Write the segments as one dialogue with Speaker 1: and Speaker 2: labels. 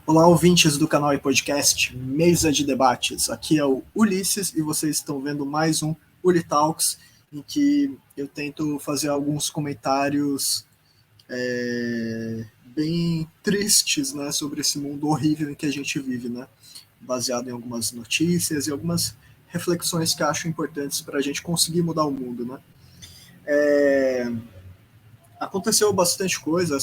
Speaker 1: Olá, ouvintes do canal e podcast Mesa de Debates. Aqui é o Ulisses e vocês estão vendo mais um Uli Talks, em que eu tento fazer alguns comentários bem tristes, né, sobre esse mundo horrível em que a gente vive, né, baseado em algumas notícias e algumas reflexões que acho importantes para a gente conseguir mudar o mundo, né. Aconteceu bastante coisa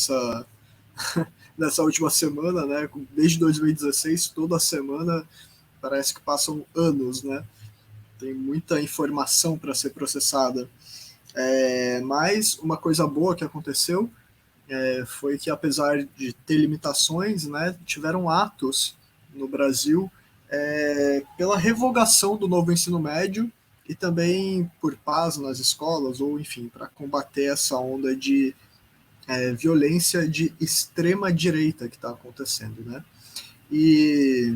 Speaker 1: nessa última semana, né, desde 2016, toda semana parece que passam anos, né? Tem muita informação para ser processada. Mas uma coisa boa que aconteceu foi que, apesar de ter limitações, né, tiveram atos no Brasil pela revogação do novo ensino médio e também por paz nas escolas, ou enfim, para combater essa onda de violência de extrema direita que está acontecendo, né? E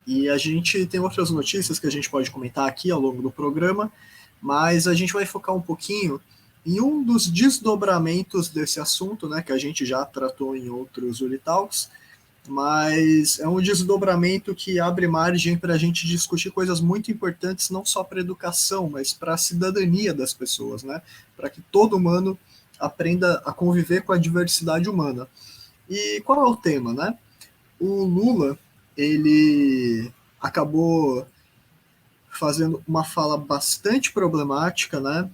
Speaker 1: E a gente tem outras notícias que a gente pode comentar aqui ao longo do programa, mas a gente vai focar um pouquinho em um dos desdobramentos desse assunto, né, que a gente já tratou em outros Unitalks, mas é um desdobramento que abre margem para a gente discutir coisas muito importantes, não só para a educação, mas para a cidadania das pessoas, né, para que todo humano aprenda a conviver com a diversidade humana. E qual é o tema, né? O Lula, ele acabou fazendo uma fala bastante problemática, né?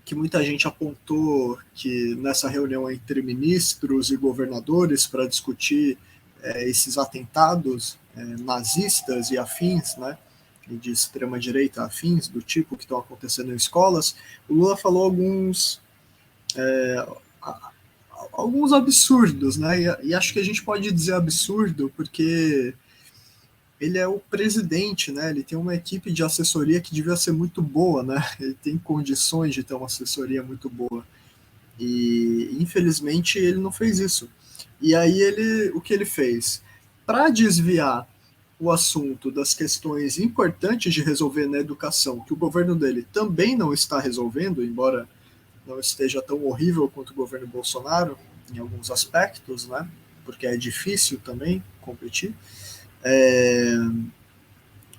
Speaker 1: Que muita gente apontou que nessa reunião entre ministros e governadores para discutir esses atentados nazistas e afins, né? E de extrema direita afins do tipo que estão acontecendo em escolas, o Lula falou alguns absurdos, né? E acho que a gente pode dizer absurdo porque ele é o presidente, né? Ele tem uma equipe de assessoria que devia ser muito boa, né? Ele tem condições de ter uma assessoria muito boa. E infelizmente ele não fez isso. E aí o que ele fez? Para desviar o assunto das questões importantes de resolver na educação, que o governo dele também não está resolvendo, embora não esteja tão horrível quanto o governo Bolsonaro em alguns aspectos, né? Porque é difícil também competir. É,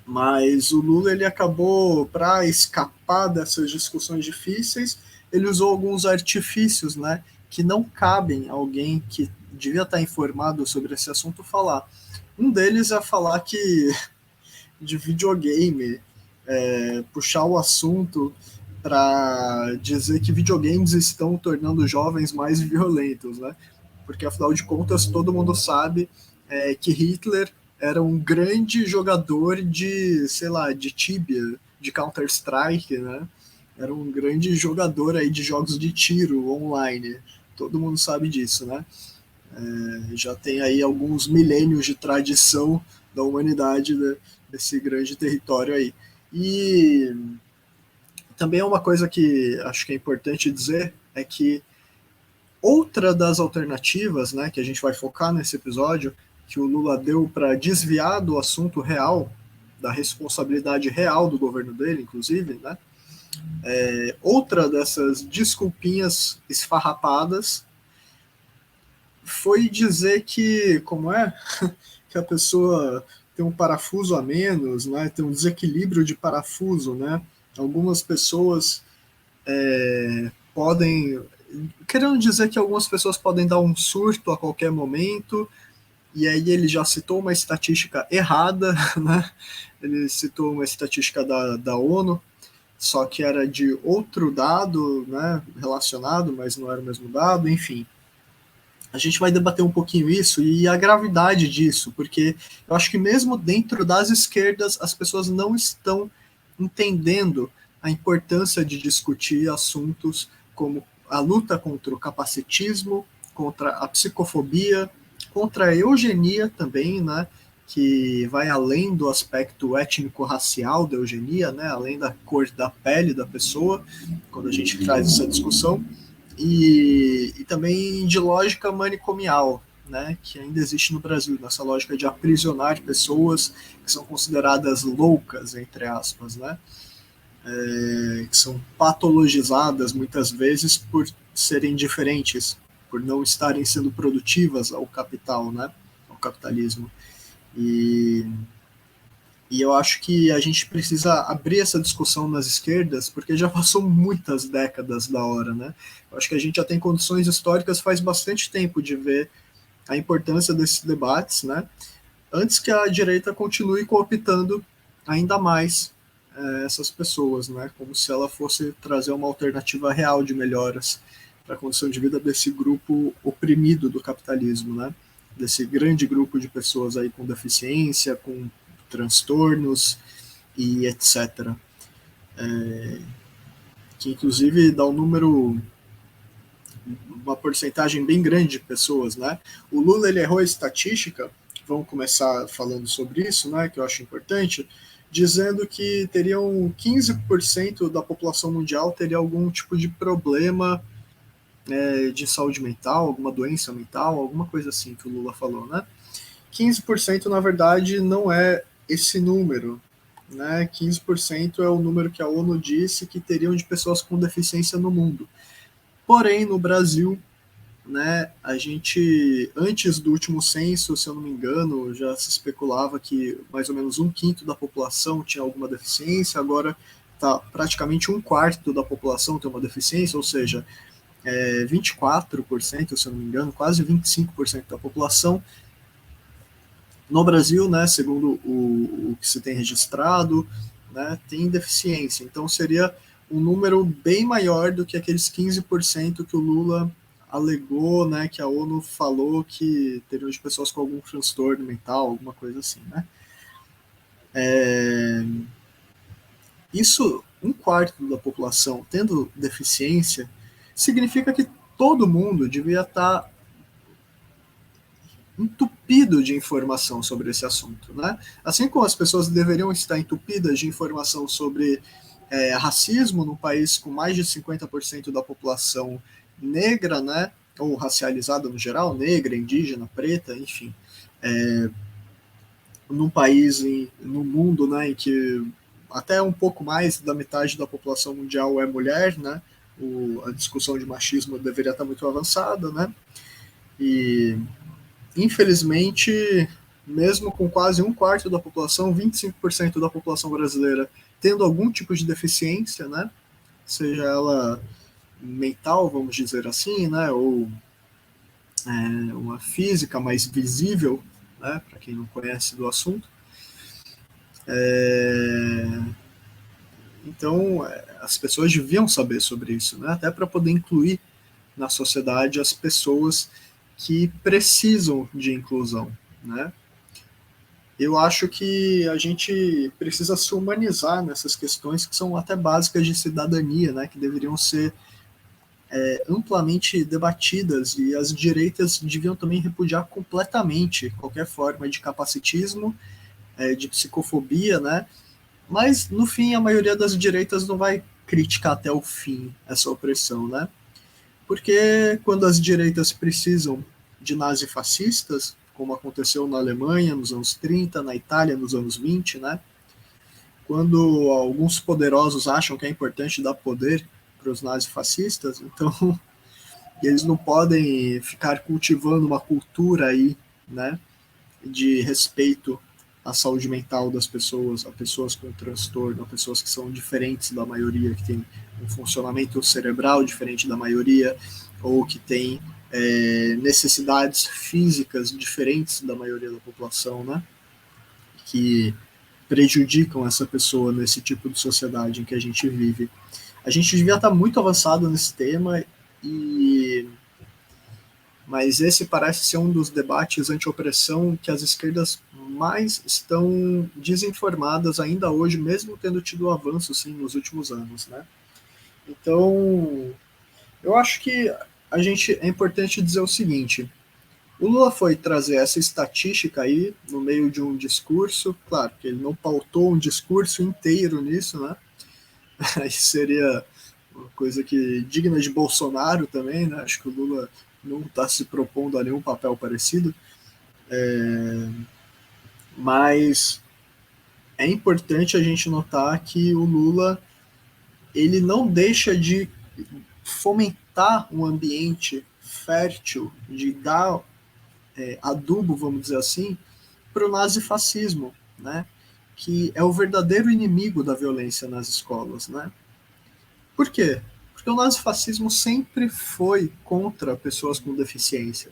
Speaker 1: mas o Lula ele acabou, para escapar dessas discussões difíceis, ele usou alguns artifícios, né, que não cabem a alguém que devia estar informado sobre esse assunto falar. Um deles é falar que de videogame, puxar o assunto para dizer que videogames estão tornando jovens mais violentos, né? Porque afinal de contas todo mundo sabe que Hitler era um grande jogador de, sei lá, de Tibia, de Counter-Strike, né? Era um grande jogador aí de jogos de tiro online. Todo mundo sabe disso, né? Já tem aí alguns milênios de tradição da humanidade, né, desse grande território aí. E também é uma coisa que acho que é importante dizer é que outra das alternativas, né, que a gente vai focar nesse episódio, que o Lula deu para desviar do assunto real, da responsabilidade real do governo dele, inclusive, né, outra dessas desculpinhas esfarrapadas foi dizer que, como é, que a pessoa tem um parafuso a menos, né, tem um desequilíbrio de parafuso, né, algumas pessoas podem, querendo dizer que algumas pessoas podem dar um surto a qualquer momento, e aí ele já citou uma estatística errada, né? Ele citou uma estatística da ONU, só que era de outro dado, né, relacionado, mas não era o mesmo dado, enfim. A gente vai debater um pouquinho isso e a gravidade disso, porque eu acho que mesmo dentro das esquerdas as pessoas não estão entendendo a importância de discutir assuntos como a luta contra o capacitismo, contra a psicofobia, contra a eugenia também, né, que vai além do aspecto étnico-racial da eugenia, né, além da cor da pele da pessoa, quando a gente traz essa discussão, e também de lógica manicomial, né, que ainda existe no Brasil, nessa lógica de aprisionar pessoas que são consideradas loucas, entre aspas, né, que são patologizadas muitas vezes por serem diferentes, por não estarem sendo produtivas ao capital, né. capitalismo. E eu acho que a gente precisa abrir essa discussão nas esquerdas, porque já passou muitas décadas da hora, né? Eu acho que a gente já tem condições históricas faz bastante tempo de ver a importância desses debates, né? Antes que a direita continue cooptando ainda mais essas pessoas, né? Como se ela fosse trazer uma alternativa real de melhoras para a condição de vida desse grupo oprimido do capitalismo, né? Desse grande grupo de pessoas aí com deficiência, com transtornos e etc. Que inclusive dá um número, uma porcentagem bem grande de pessoas, né? O Lula, ele errou a estatística, vamos começar falando sobre isso, né, que eu acho importante, dizendo que teriam 15% da população mundial teria algum tipo de problema de saúde mental, alguma doença mental, alguma coisa assim que o Lula falou, né? 15% na verdade não é esse número, né? 15% é o número que a ONU disse que teriam de pessoas com deficiência no mundo. Porém, no Brasil, né, a gente, antes do último censo, se eu não me engano, já se especulava que mais ou menos 1/5 da população tinha alguma deficiência, agora tá praticamente 1/4 da população tem uma deficiência, ou seja, 24%, se eu não me engano, quase 25% da população no Brasil, né, segundo o que se tem registrado, né, tem deficiência. Então seria um número bem maior do que aqueles 15% que o Lula alegou, né, que a ONU falou que teriam de pessoas com algum transtorno mental, alguma coisa assim, né? Isso, 1/4 da população tendo deficiência, significa que todo mundo devia estar entupido de informação sobre esse assunto, né? Assim como as pessoas deveriam estar entupidas de informação sobre racismo num país com mais de 50% da população negra, né? Ou racializada no geral, negra, indígena, preta, enfim, num país, no mundo, né, em que até um pouco mais da metade da população mundial é mulher, né? A discussão de machismo deveria estar muito avançada, né? E infelizmente, mesmo com quase 1/4 da população, 25% da população brasileira tendo algum tipo de deficiência, né? Seja ela mental, vamos dizer assim, né? Ou uma física mais visível, né? Para quem não conhece do assunto. Então, as pessoas deviam saber sobre isso, né? Até para poder incluir na sociedade as pessoas que precisam de inclusão, né? Eu acho que a gente precisa se humanizar nessas questões que são até básicas de cidadania, né, que deveriam ser amplamente debatidas, e as direitas deviam também repudiar completamente qualquer forma de capacitismo, de psicofobia, né, mas no fim a maioria das direitas não vai criticar até o fim essa opressão, né, porque quando as direitas precisam de nazifascistas, como aconteceu na Alemanha nos anos 30, na Itália nos anos 20, né? Quando alguns poderosos acham que é importante dar poder para os nazifascistas, então eles não podem ficar cultivando uma cultura aí, né, de respeito à saúde mental das pessoas, a pessoas com transtorno, a pessoas que são diferentes da maioria, que tem um funcionamento cerebral diferente da maioria, ou que tem necessidades físicas diferentes da maioria da população, né? Que prejudicam essa pessoa nesse tipo de sociedade em que a gente vive. A gente devia estar muito avançado nesse tema, mas esse parece ser um dos debates anti-opressão que as esquerdas mais estão desinformadas ainda hoje, mesmo tendo tido avanço sim, nos últimos anos, né? Então, eu acho que é importante dizer o seguinte: o Lula foi trazer essa estatística aí no meio de um discurso, claro que ele não pautou um discurso inteiro nisso, né? Aí seria uma coisa que digna de Bolsonaro também, né? Acho que o Lula não está se propondo a nenhum papel parecido, mas é importante a gente notar que o Lula ele não deixa de fomentar um ambiente fértil, de dar adubo, vamos dizer assim, para o nazifascismo, né? Que é o verdadeiro inimigo da violência nas escolas, né? Por quê? Porque o nazifascismo sempre foi contra pessoas com deficiência,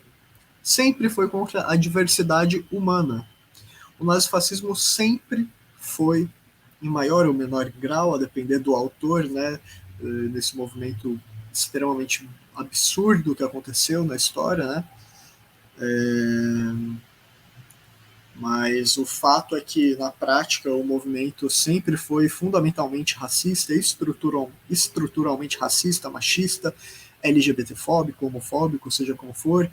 Speaker 1: sempre foi contra a diversidade humana. O nazifascismo sempre foi, em maior ou menor grau, a depender do autor, né, nesse movimento extremamente absurdo que aconteceu na história, né? Mas o fato é que, na prática, o movimento sempre foi fundamentalmente racista, estruturalmente racista, machista, LGBTfóbico, homofóbico, seja como for,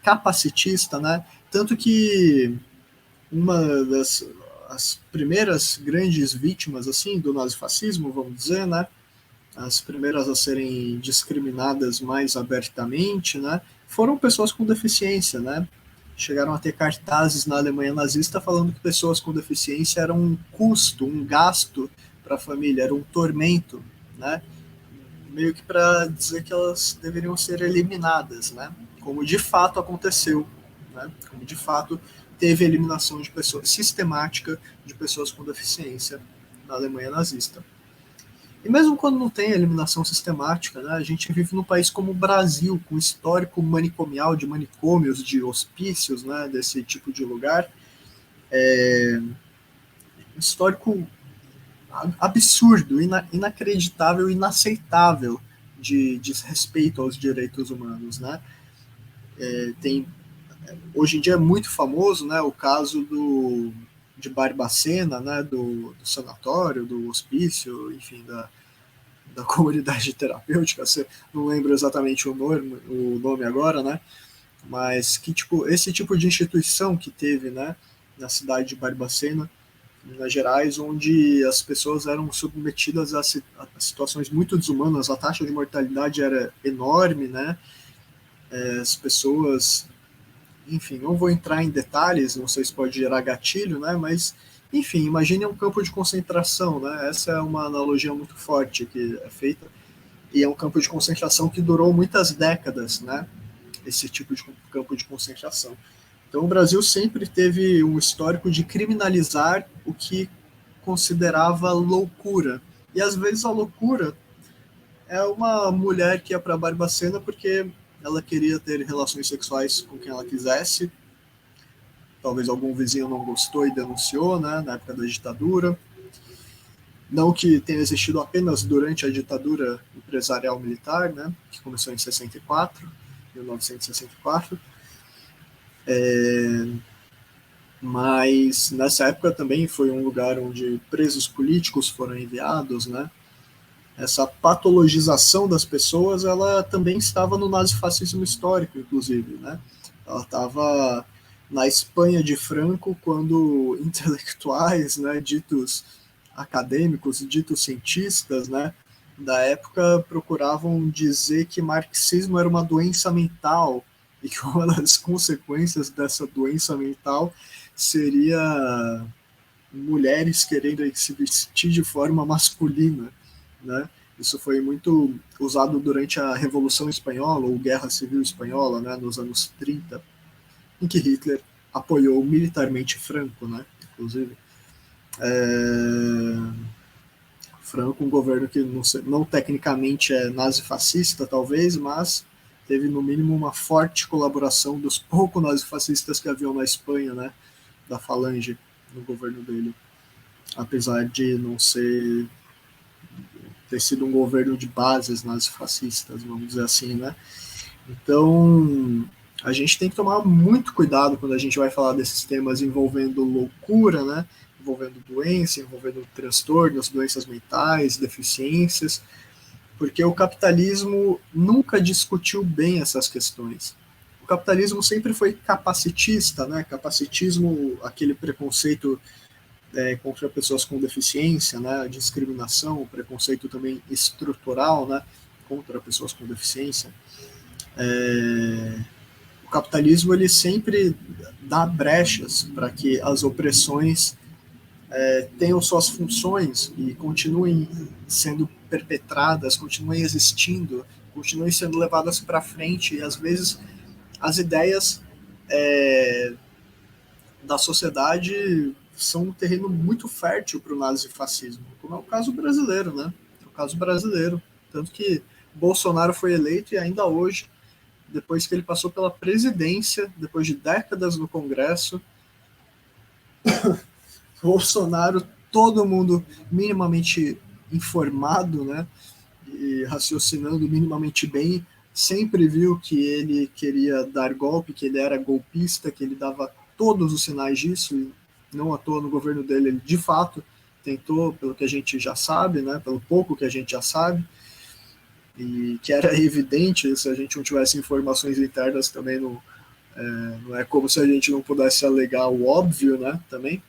Speaker 1: capacitista, né? Tanto que uma das as primeiras grandes vítimas assim do nazifascismo, vamos dizer, né? As primeiras a serem discriminadas mais abertamente, né? Foram pessoas com deficiência, né? Chegaram a ter cartazes na Alemanha nazista falando que pessoas com deficiência eram um custo, um gasto para a família, era um tormento, né? Meio que para dizer que elas deveriam ser eliminadas, né? Como de fato aconteceu, né? Como de fato teve eliminação de pessoas sistemática de pessoas com deficiência na Alemanha nazista. E mesmo quando não tem eliminação sistemática, né, a gente vive num país como o Brasil, com histórico manicomial de manicômios, de hospícios, né, desse tipo de lugar, histórico absurdo, inacreditável, inaceitável de desrespeito aos direitos humanos, né? Tem hoje em dia é muito famoso, né, o caso de Barbacena, né, do sanatório, do hospício, enfim, da comunidade terapêutica, você não lembro exatamente o nome agora, né? Mas que tipo esse tipo de instituição que teve, né, na cidade de Barbacena, Minas Gerais, onde as pessoas eram submetidas a situações muito desumanas, a taxa de mortalidade era enorme, né? As pessoas, enfim, não vou entrar em detalhes, não sei se pode gerar gatilho, né? Mas enfim, imagine um campo de concentração, né? Essa é uma analogia muito forte que é feita e é um campo de concentração que durou muitas décadas, né? Esse tipo de campo de concentração. Então, o Brasil sempre teve um histórico de criminalizar o que considerava loucura. E às vezes a loucura é uma mulher que ia para Barbacena porque ela queria ter relações sexuais com quem ela quisesse. Talvez algum vizinho não gostou e denunciou, né, na época da ditadura. Não que tenha existido apenas durante a ditadura empresarial militar, né, que começou em 64, 1964, mas nessa época também foi um lugar onde presos políticos foram enviados, né? Essa patologização das pessoas, ela também estava no nazifascismo histórico, inclusive, né? Ela estava na Espanha de Franco, quando intelectuais, né, ditos acadêmicos, ditos cientistas, né, da época procuravam dizer que marxismo era uma doença mental e que uma das consequências dessa doença mental seria mulheres querendo se vestir de forma masculina, né? Isso foi muito usado durante a Revolução Espanhola ou Guerra Civil Espanhola, né, nos anos 30, em que Hitler apoiou militarmente Franco, né, inclusive. Franco, um governo que não tecnicamente é nazifascista, talvez, mas teve no mínimo uma forte colaboração dos poucos nazifascistas que haviam na Espanha, né, da Falange, no governo dele, apesar de não ser ter sido um governo de bases nazifascistas, vamos dizer assim, né? Então, a gente tem que tomar muito cuidado quando a gente vai falar desses temas envolvendo loucura, né? Envolvendo doença, envolvendo transtornos, doenças mentais, deficiências, porque o capitalismo nunca discutiu bem essas questões. O capitalismo sempre foi capacitista, né? Capacitismo, aquele preconceito contra pessoas com deficiência, né? Discriminação, preconceito também estrutural, né? Contra pessoas com deficiência. O capitalismo ele sempre dá brechas para que as opressões tenham suas funções e continuem sendo perpetradas, continuem existindo, continuem sendo levadas para frente e às vezes as ideias da sociedade são um terreno muito fértil para o nazifascismo, como é o caso brasileiro, né? É o caso brasileiro. Tanto que Bolsonaro foi eleito e ainda hoje, depois que ele passou pela presidência, depois de décadas no Congresso, Bolsonaro, todo mundo minimamente informado, né? E raciocinando minimamente bem, sempre viu que ele queria dar golpe, que ele era golpista, que ele dava todos os sinais disso, e não à toa no governo dele, ele de fato tentou, pelo que a gente já sabe, né, pelo pouco que a gente já sabe, e que era evidente, se a gente não tivesse informações internas também não é como se a gente não pudesse alegar o óbvio, né, também.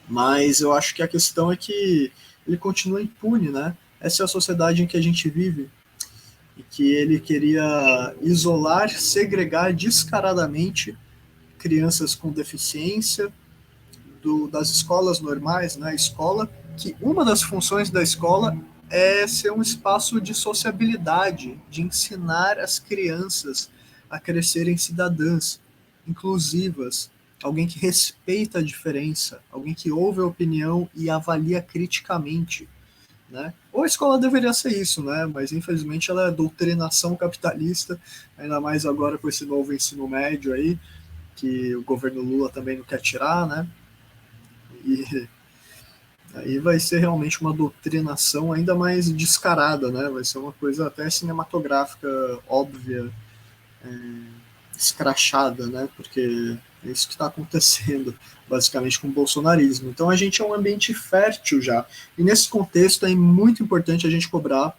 Speaker 1: Mas eu acho que a questão é que ele continua impune, né? Essa é a sociedade em que a gente vive, e que ele queria isolar, segregar descaradamente crianças com deficiência das escolas normais, né? Escola que uma das funções da escola é ser um espaço de sociabilidade, de ensinar as crianças a crescerem cidadãs, inclusivas, alguém que respeita a diferença, alguém que ouve a opinião e avalia criticamente, né? Ou a escola deveria ser isso, né? Mas infelizmente ela é doutrinação capitalista, ainda mais agora com esse novo ensino médio aí, que o governo Lula também não quer tirar, né? E aí vai ser realmente uma doutrinação ainda mais descarada, né? Vai ser uma coisa até cinematográfica, óbvia, escrachada, né? Porque é isso que está acontecendo, basicamente, com o bolsonarismo. Então a gente é um ambiente fértil já. E nesse contexto é muito importante a gente cobrar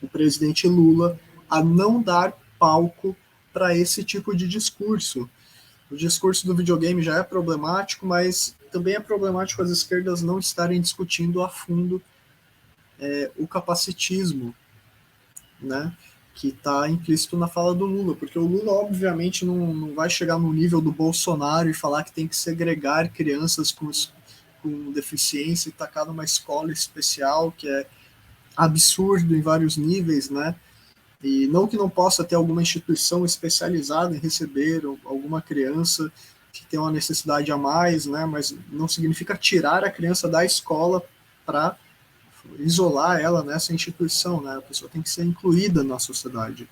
Speaker 1: o presidente Lula a não dar palco para esse tipo de discurso. O discurso do videogame já é problemático, mas também é problemático as esquerdas não estarem discutindo a fundo o capacitismo, né? Que está implícito na fala do Lula, porque o Lula, obviamente, não vai chegar no nível do Bolsonaro e falar que tem que segregar crianças com deficiência e tacar numa escola especial, que é absurdo em vários níveis, né? E não que não possa ter alguma instituição especializada em receber alguma criança que tem uma necessidade a mais, né? Mas não significa tirar a criança da escola para isolar ela nessa instituição, né? A pessoa tem que ser incluída na sociedade.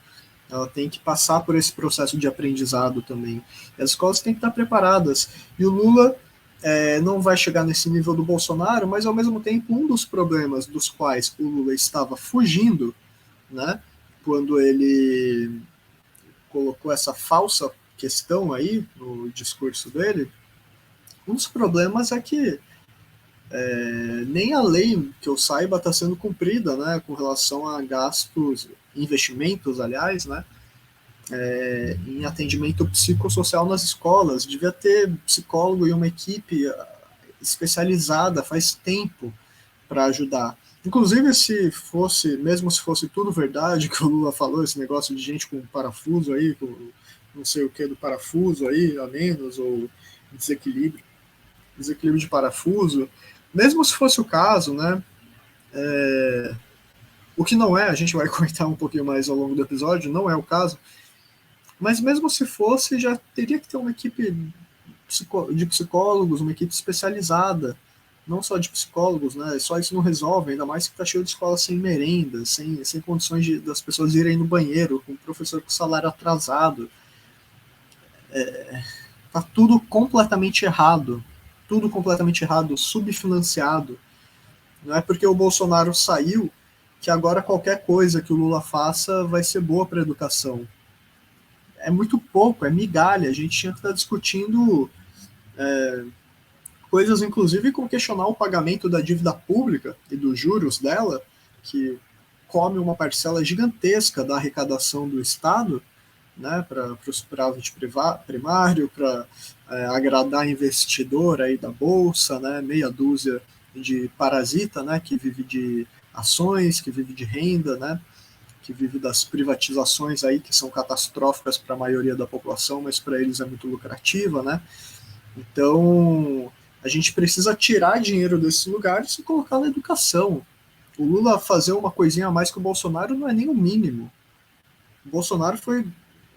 Speaker 1: Ela tem que passar por esse processo de aprendizado também. E as escolas têm que estar preparadas. E o Lula não vai chegar nesse nível do Bolsonaro, mas ao mesmo tempo um dos problemas dos quais o Lula estava fugindo, né? Quando ele colocou essa falsa questão aí no discurso dele, um dos problemas é que nem a lei que eu saiba está sendo cumprida, né, com relação a gastos, investimentos, aliás, né, em atendimento psicossocial nas escolas. Devia ter psicólogo e uma equipe especializada faz tempo para ajudar. Inclusive, mesmo se fosse tudo verdade que o Lula falou, esse negócio de gente com parafuso aí, com não sei o que do parafuso aí, a menos, ou desequilíbrio de parafuso, mesmo se fosse o caso, né? O que não é, a gente vai comentar um pouquinho mais ao longo do episódio, não é o caso, mas mesmo se fosse, já teria que ter uma equipe de psicólogos, uma equipe especializada, não só de psicólogos, né? Só isso não resolve, ainda mais que está cheio de escolas sem merenda, sem condições das pessoas irem no banheiro, com o professor com salário atrasado. Tá tudo completamente errado, subfinanciado. Não é porque o Bolsonaro saiu que agora qualquer coisa que o Lula faça vai ser boa para a educação. É muito pouco, é migalha. A gente tinha que estar discutindo coisas, inclusive, como questionar o pagamento da dívida pública e dos juros dela, que come uma parcela gigantesca da arrecadação do Estado, né, para o superávit primário, para agradar investidor aí da Bolsa, né, meia dúzia de parasita, né, que vive de ações, que vive de renda, né, que vive das privatizações aí, que são catastróficas para a maioria da população, mas para eles é muito lucrativa, né? Então, a gente precisa tirar dinheiro desses lugares e colocar na educação. O Lula fazer uma coisinha a mais que o Bolsonaro não é nem o mínimo. O Bolsonaro foi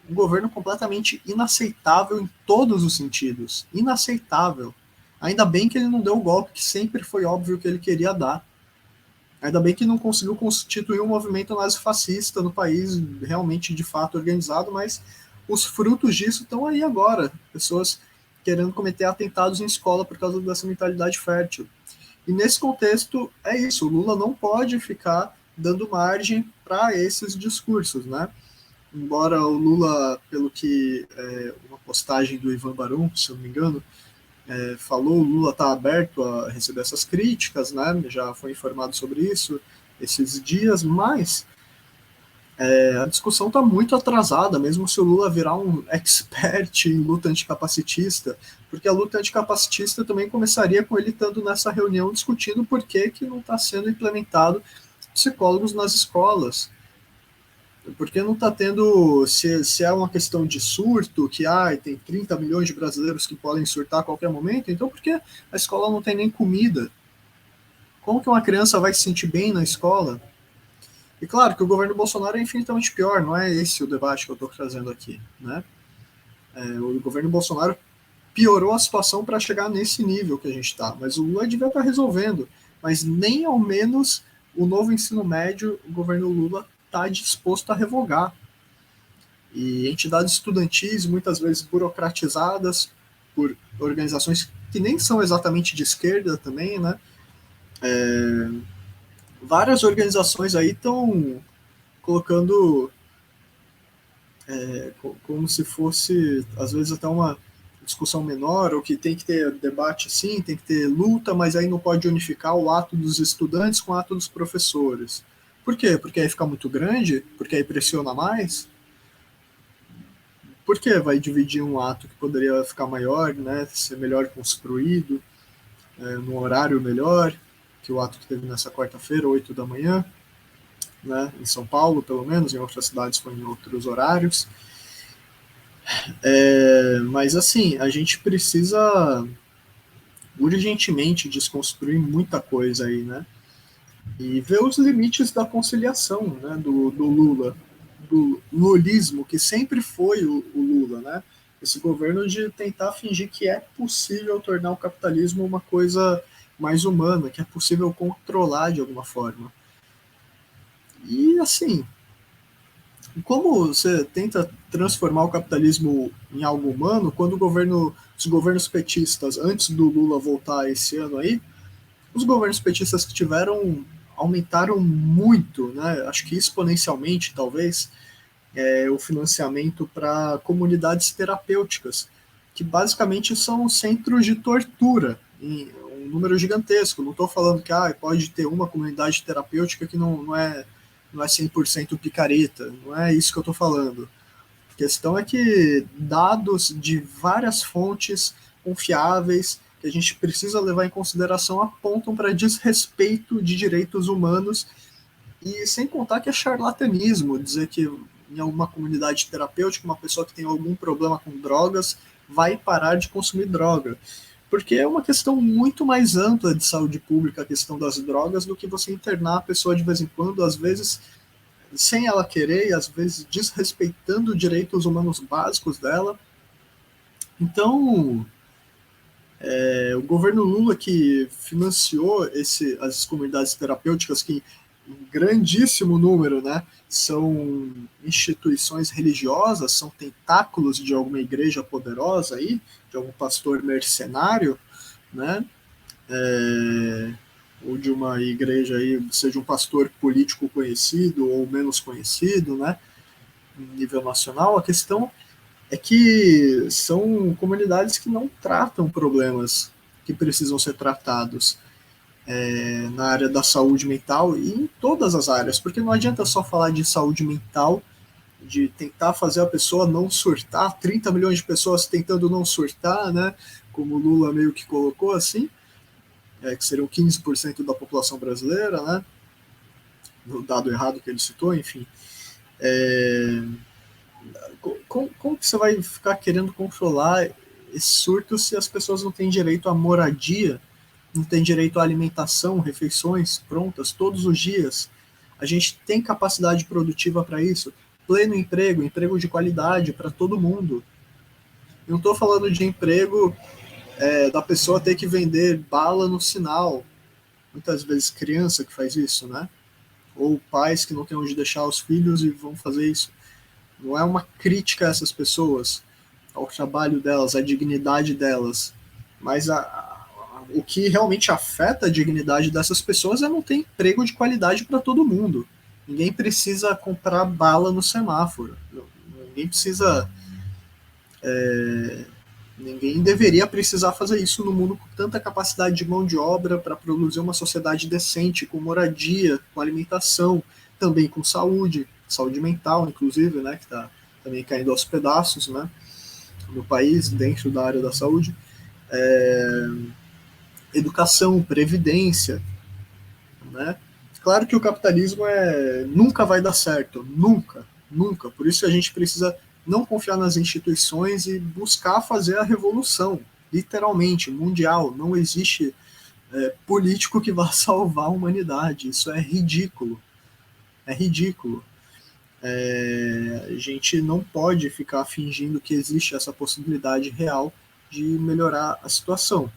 Speaker 1: um governo completamente inaceitável em todos os sentidos. Inaceitável. Ainda bem que ele não deu o golpe que sempre foi óbvio que ele queria dar. Ainda bem que não conseguiu constituir um movimento nazifascista no país realmente, de fato, organizado, mas os frutos disso estão aí agora. Pessoas querendo cometer atentados em escola por causa dessa mentalidade fértil. E nesse contexto, é isso. O Lula não pode ficar dando margem para esses discursos, né? Embora o Lula, pelo que uma postagem do Ivan Barão, se eu não me engano, falou, o Lula está aberto a receber essas críticas, né? Já foi informado sobre isso esses dias, mas a discussão está muito atrasada, mesmo se o Lula virar um expert em luta anticapacitista, porque a luta anticapacitista também começaria com ele estando nessa reunião discutindo por que não está sendo implementado psicólogos nas escolas. Porque não está tendo, se é uma questão de surto, que tem 30 milhões de brasileiros que podem surtar a qualquer momento, então por que a escola não tem nem comida? Como que uma criança vai se sentir bem na escola? E claro que o governo Bolsonaro é infinitamente pior, não é esse o debate que eu estou trazendo aqui, né? O governo Bolsonaro piorou a situação para chegar nesse nível que a gente está, mas o Lula devia estar resolvendo, mas nem ao menos o novo ensino médio o governo Lula está disposto a revogar. E entidades estudantis, muitas vezes burocratizadas por organizações que nem são exatamente de esquerda também, né? Várias organizações aí estão colocando como se fosse, às vezes, até uma discussão menor, ou que tem que ter debate sim, tem que ter luta, mas aí não pode unificar o ato dos estudantes com o ato dos professores. Por quê? Porque aí fica muito grande? Porque aí pressiona mais? Por que vai dividir um ato que poderia ficar maior, né, ser melhor construído, num horário melhor, que o ato que teve nessa quarta-feira, 8 da manhã, né, em São Paulo, pelo menos, em outras cidades foi em outros horários. Mas, assim, a gente precisa urgentemente desconstruir muita coisa aí, né, e ver os limites da conciliação, né, do Lula, do lulismo, que sempre foi o Lula, né? Esse governo de tentar fingir que é possível tornar o capitalismo uma coisa mais humana, que é possível controlar de alguma forma. E assim, como você tenta transformar o capitalismo em algo humano, quando os governos petistas, antes do Lula voltar esse ano aí, os governos petistas que tiveram aumentaram muito, né? Acho que exponencialmente, talvez, o financiamento para comunidades terapêuticas, que basicamente são centros de tortura, em um número gigantesco. Não estou falando que pode ter uma comunidade terapêutica que não é 100% picareta, não é isso que eu estou falando. A questão é que dados de várias fontes confiáveis que a gente precisa levar em consideração apontam para desrespeito de direitos humanos, e sem contar que é charlatanismo dizer que em alguma comunidade terapêutica uma pessoa que tem algum problema com drogas vai parar de consumir droga. Porque é uma questão muito mais ampla de saúde pública, a questão das drogas, do que você internar a pessoa de vez em quando, às vezes sem ela querer e às vezes desrespeitando direitos humanos básicos dela. Então, o governo Lula, que financiou as comunidades terapêuticas, que em grandíssimo número, né, são instituições religiosas, são tentáculos de alguma igreja poderosa aí, de algum pastor mercenário, né, ou de uma igreja aí, seja um pastor político conhecido ou menos conhecido, né, em nível nacional. A questão é que são comunidades que não tratam problemas que precisam ser tratados na área da saúde mental e em todas as áreas, porque não adianta só falar de saúde mental, de tentar fazer a pessoa não surtar, 30 milhões de pessoas tentando não surtar, né, como o Lula meio que colocou assim, que seriam 15% da população brasileira, né, no dado errado que ele citou, enfim. Como que você vai ficar querendo controlar esse surto se as pessoas não têm direito à moradia, não têm direito à alimentação, refeições prontas todos os dias? A gente tem capacidade produtiva para isso? pleno emprego, emprego de qualidade para todo mundo. Eu não estou falando de emprego da pessoa ter que vender bala no sinal, muitas vezes criança que faz isso, né? Ou pais que não têm onde deixar os filhos e vão fazer isso. Não é uma crítica a essas pessoas, ao trabalho delas, à dignidade delas, mas o que realmente afeta a dignidade dessas pessoas é não ter emprego de qualidade para todo mundo. Ninguém precisa comprar bala no semáforo. Ninguém precisa. Ninguém deveria precisar fazer isso no mundo com tanta capacidade de mão de obra para produzir uma sociedade decente, com moradia, com alimentação, também com saúde, saúde mental, inclusive, né, que está também caindo aos pedaços, né, no país, dentro da área da saúde. Educação, previdência, né? Claro que o capitalismo nunca vai dar certo, nunca, nunca. Por isso a gente precisa não confiar nas instituições e buscar fazer a revolução, literalmente, mundial. Não existe político que vá salvar a humanidade. Isso é ridículo. É ridículo. A gente não pode ficar fingindo que existe essa possibilidade real de melhorar a situação.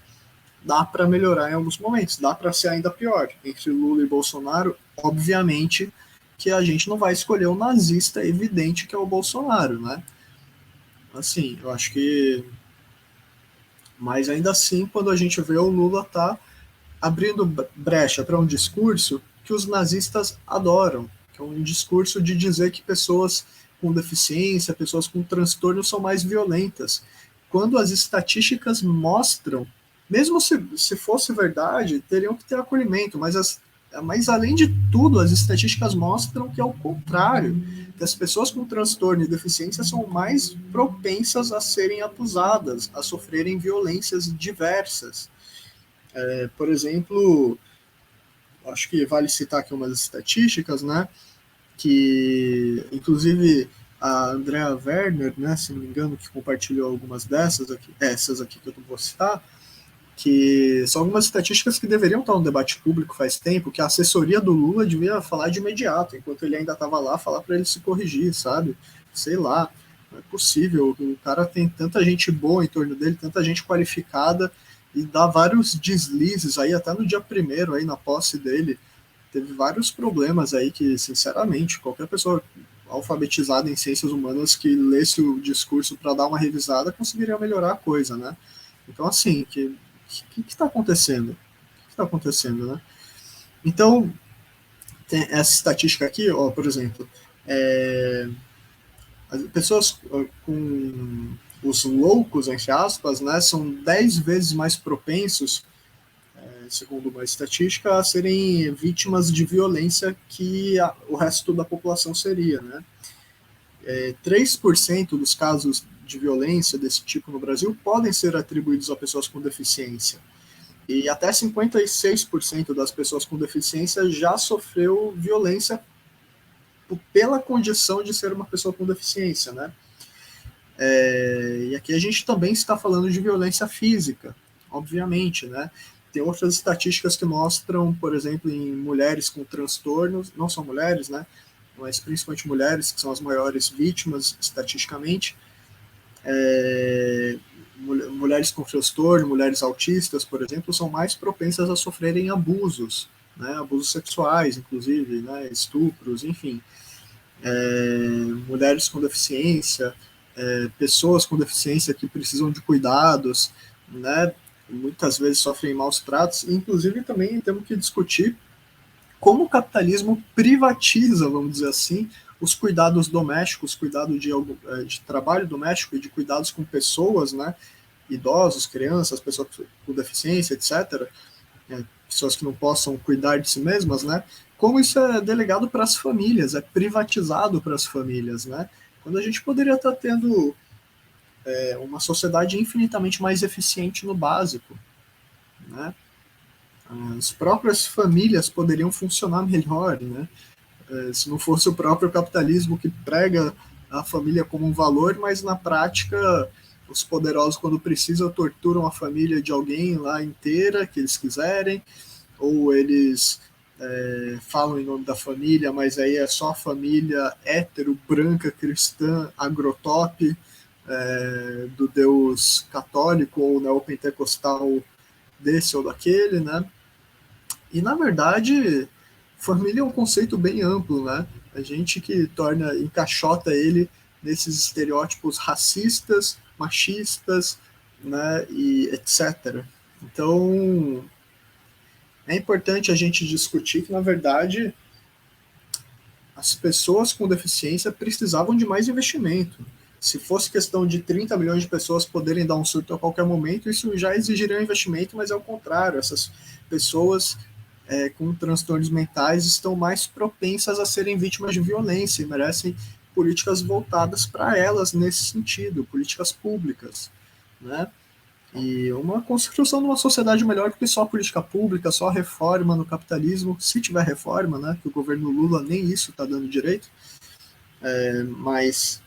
Speaker 1: Dá para melhorar em alguns momentos, dá para ser ainda pior. Entre Lula e Bolsonaro, obviamente que a gente não vai escolher o nazista evidente que é o Bolsonaro, né? Assim, eu acho que. Mas ainda assim, quando a gente vê o Lula tá abrindo brecha para um discurso que os nazistas adoram, que é um discurso de dizer que pessoas com deficiência, pessoas com transtorno são mais violentas. Quando as estatísticas mostram, mesmo se fosse verdade, teriam que ter acolhimento, mas além de tudo, as estatísticas mostram que é o contrário, que as pessoas com transtorno e deficiência são mais propensas a serem abusadas, a sofrerem violências diversas. Por exemplo, acho que vale citar aqui umas estatísticas, né? Que, inclusive, a Andrea Werner, né, se não me engano, que compartilhou algumas dessas aqui, essas aqui que eu não vou citar, que são algumas estatísticas que deveriam estar no debate público faz tempo, que a assessoria do Lula devia falar de imediato, enquanto ele ainda estava lá, falar para ele se corrigir, sabe? Sei lá, não é possível. O cara tem tanta gente boa em torno dele, tanta gente qualificada, e dá vários deslizes aí, até no dia primeiro, aí na posse dele, teve vários problemas aí que, sinceramente, qualquer pessoa alfabetizada em ciências humanas que lesse o discurso para dar uma revisada conseguiria melhorar a coisa, né? Então, assim, que está acontecendo? O que está acontecendo, né? Então, tem essa estatística aqui, ó, por exemplo, as pessoas com os loucos, entre aspas, né, são 10 vezes mais propensos, segundo uma estatística, a serem vítimas de violência que o resto da população seria, né? 3% dos casos de violência desse tipo no Brasil podem ser atribuídos a pessoas com deficiência. E até 56% das pessoas com deficiência já sofreu violência pela condição de ser uma pessoa com deficiência, né? E aqui a gente também está falando de violência física, obviamente, né? Tem outras estatísticas que mostram, por exemplo, em mulheres com transtornos, não são mulheres, né? Mas principalmente mulheres, que são as maiores vítimas estatisticamente, mulheres com transtorno, mulheres autistas, por exemplo, são mais propensas a sofrerem abusos, né? Abusos sexuais, inclusive, né? Estupros, enfim. Mulheres com deficiência, pessoas com deficiência que precisam de cuidados, né? Muitas vezes sofrem maus tratos. Inclusive, também temos que discutir como o capitalismo privatiza, vamos dizer assim, os cuidados domésticos, cuidado de trabalho doméstico e de cuidados com pessoas, né? Idosos, crianças, pessoas com deficiência, etc., pessoas que não possam cuidar de si mesmas, né? Como isso é delegado para as famílias, é privatizado para as famílias, né? Quando a gente poderia estar tendo uma sociedade infinitamente mais eficiente no básico, né? As próprias famílias poderiam funcionar melhor, né? Se não fosse o próprio capitalismo que prega a família como um valor, mas na prática os poderosos, quando precisam, torturam a família de alguém lá inteira que eles quiserem, ou eles falam em nome da família, mas aí é só a família hétero, branca, cristã, agrotop, do Deus católico ou neopentecostal desse ou daquele, né? E, na verdade, família é um conceito bem amplo, né? A gente que encaixota ele nesses estereótipos racistas, machistas, né, e etc. Então, é importante a gente discutir que, na verdade, as pessoas com deficiência precisavam de mais investimento. Se fosse questão de 30 milhões de pessoas poderem dar um surto a qualquer momento, isso já exigiria um investimento, mas é o contrário. Essas pessoas com transtornos mentais estão mais propensas a serem vítimas de violência e merecem políticas voltadas para elas nesse sentido, políticas públicas, né? E uma construção de uma sociedade melhor do que só política pública, só reforma no capitalismo, se tiver reforma, né? Que o governo Lula nem isso está dando direito, mas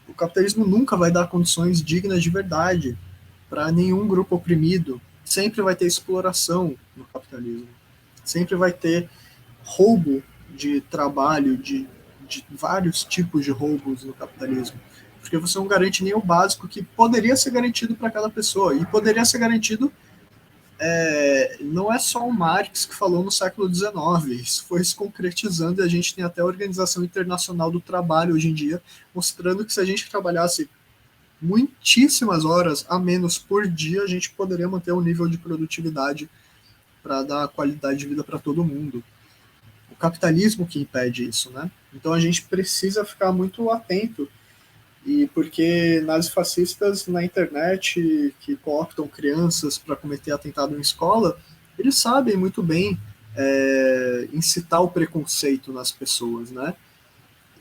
Speaker 1: o capitalismo nunca vai dar condições dignas de verdade para nenhum grupo oprimido. Sempre vai ter exploração no capitalismo. Sempre vai ter roubo de trabalho, de vários tipos de roubos no capitalismo. Porque você não garante nem o básico que poderia ser garantido para aquela pessoa. E poderia ser garantido, não é só o Marx que falou no século XIX, isso foi se concretizando e a gente tem até a Organização Internacional do Trabalho hoje em dia, mostrando que se a gente trabalhasse muitíssimas horas a menos por dia, a gente poderia manter um nível de produtividade para dar qualidade de vida para todo mundo. O capitalismo que impede isso, né? Então a gente precisa ficar muito atento, e porque nazifascistas na internet que cooptam crianças para cometer atentado em escola, eles sabem muito bem incitar o preconceito nas pessoas, né?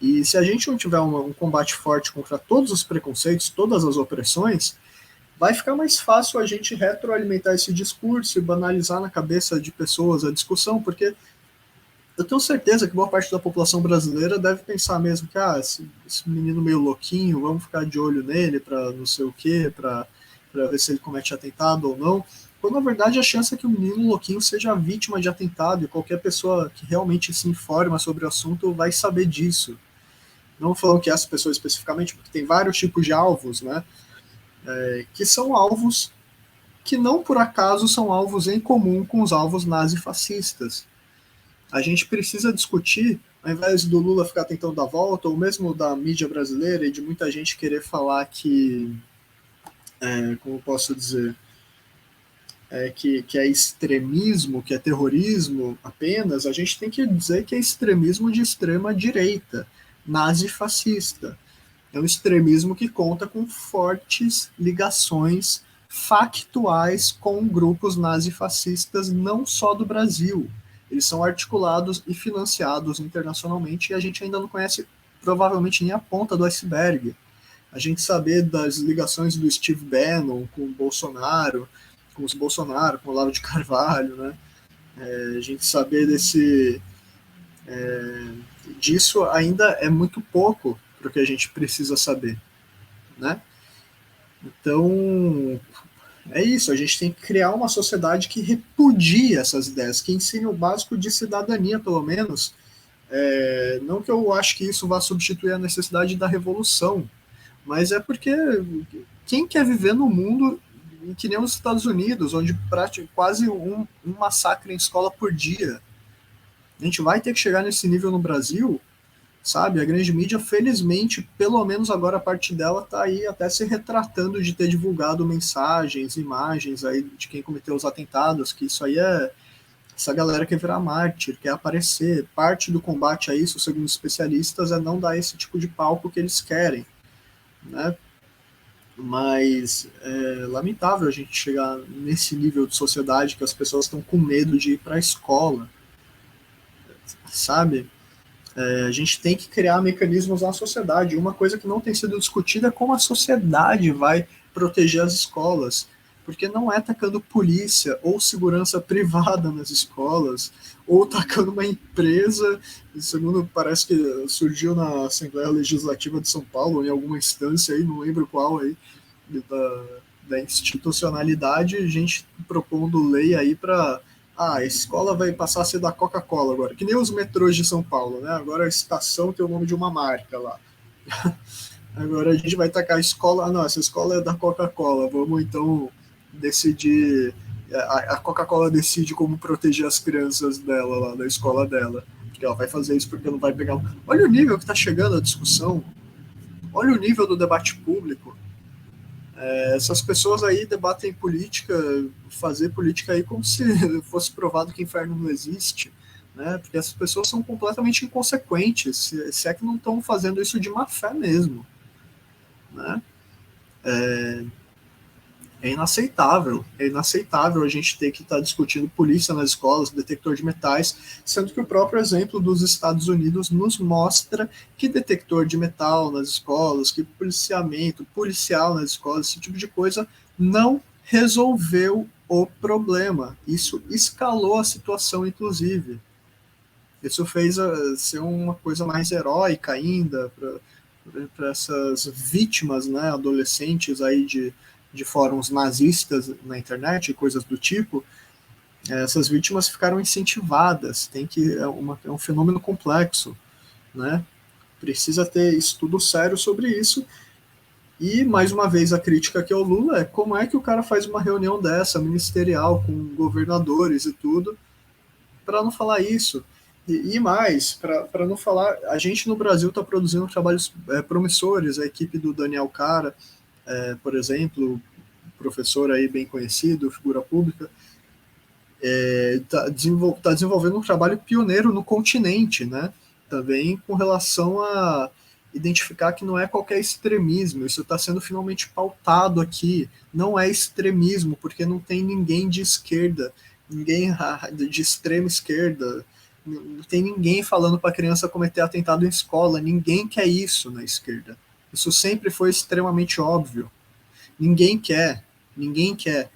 Speaker 1: E se a gente não tiver um combate forte contra todos os preconceitos, todas as opressões, vai ficar mais fácil a gente retroalimentar esse discurso e banalizar na cabeça de pessoas a discussão, porque eu tenho certeza que boa parte da população brasileira deve pensar mesmo que esse menino meio louquinho, vamos ficar de olho nele para não sei o quê, para ver se ele comete atentado ou não. Quando na verdade a chance é que o menino louquinho seja vítima de atentado e qualquer pessoa que realmente se informa sobre o assunto vai saber disso. Não falando que essa pessoa especificamente, porque tem vários tipos de alvos, né? Que são alvos que não por acaso são alvos em comum com os alvos nazifascistas. A gente precisa discutir, ao invés do Lula ficar tentando dar volta, ou mesmo da mídia brasileira e de muita gente querer falar que, como posso dizer, que é extremismo, que é terrorismo apenas, a gente tem que dizer que é extremismo de extrema direita, nazifascista. É um extremismo que conta com fortes ligações factuais com grupos nazifascistas, não só do Brasil. Eles são articulados e financiados internacionalmente e a gente ainda não conhece provavelmente nem a ponta do iceberg. A gente saber das ligações do Steve Bannon com o Bolsonaro, com os Bolsonaro, com o Olavo de Carvalho, né? A gente saber disso ainda é muito pouco para o que a gente precisa saber, né? Então, é isso, a gente tem que criar uma sociedade que repudie essas ideias, que ensine o básico de cidadania, pelo menos. Não que eu acho que isso vá substituir a necessidade da revolução, mas é porque quem quer viver no mundo que nem os Estados Unidos, onde quase um massacre em escola por dia? A gente vai ter que chegar nesse nível no Brasil, sabe? A grande mídia, felizmente, pelo menos agora a parte dela está aí até se retratando de ter divulgado mensagens, imagens aí de quem cometeu os atentados, que isso aí essa galera quer virar mártir, quer aparecer. Parte do combate a isso, segundo especialistas, é não dar esse tipo de palco que eles querem, né? Mas é lamentável a gente chegar nesse nível de sociedade que as pessoas estão com medo de ir para a escola, sabe? A gente tem que criar mecanismos na sociedade. Uma coisa que não tem sido discutida é como a sociedade vai proteger as escolas, porque não é tacando polícia ou segurança privada nas escolas, ou tacando uma empresa, segundo parece que surgiu na Assembleia Legislativa de São Paulo, em alguma instância aí, não lembro qual aí, da institucionalidade, gente propondo lei aí para a escola vai passar a ser da Coca-Cola agora, que nem os metrôs de São Paulo, né? Agora a estação tem o nome de uma marca lá. Agora a gente vai tacar a escola. Ah, não, essa escola é da Coca-Cola. Vamos então decidir. A Coca-Cola decide como proteger as crianças dela lá da escola dela. Porque ela vai fazer isso porque não vai pegar. Olha o nível que está chegando a discussão. Olha o nível do debate público. Essas pessoas aí debatem política, fazer política aí como se fosse provado que inferno não existe, né? Porque essas pessoas são completamente inconsequentes, se é que não estão fazendo isso de má fé mesmo, né? É inaceitável a gente ter que estar discutindo polícia nas escolas, detector de metais, sendo que o próprio exemplo dos Estados Unidos nos mostra que detector de metal nas escolas, que policiamento, policial nas escolas, esse tipo de coisa não resolveu o problema. Isso escalou a situação, inclusive. Isso fez ser uma coisa mais heróica ainda para essas vítimas, né, adolescentes aí de fóruns nazistas na internet e coisas do tipo. Essas vítimas ficaram incentivadas. É um fenômeno complexo, né? Precisa ter estudo sério sobre isso. E, mais uma vez, a crítica aqui ao Lula é como é que o cara faz uma reunião dessa, ministerial, com governadores e tudo, para não falar isso. E mais, para não falar, a gente no Brasil está produzindo trabalhos promissores, a equipe do Daniel Cara, por exemplo, professor aí bem conhecido, figura pública, tá desenvolvendo um trabalho pioneiro no continente, né? Também com relação a identificar que não é qualquer extremismo, isso está sendo finalmente pautado aqui, não é extremismo, porque não tem ninguém de esquerda, ninguém de extrema esquerda, não tem ninguém falando para a criança cometer atentado em escola, ninguém quer isso na esquerda. Isso sempre foi extremamente óbvio. Ninguém quer, ninguém quer.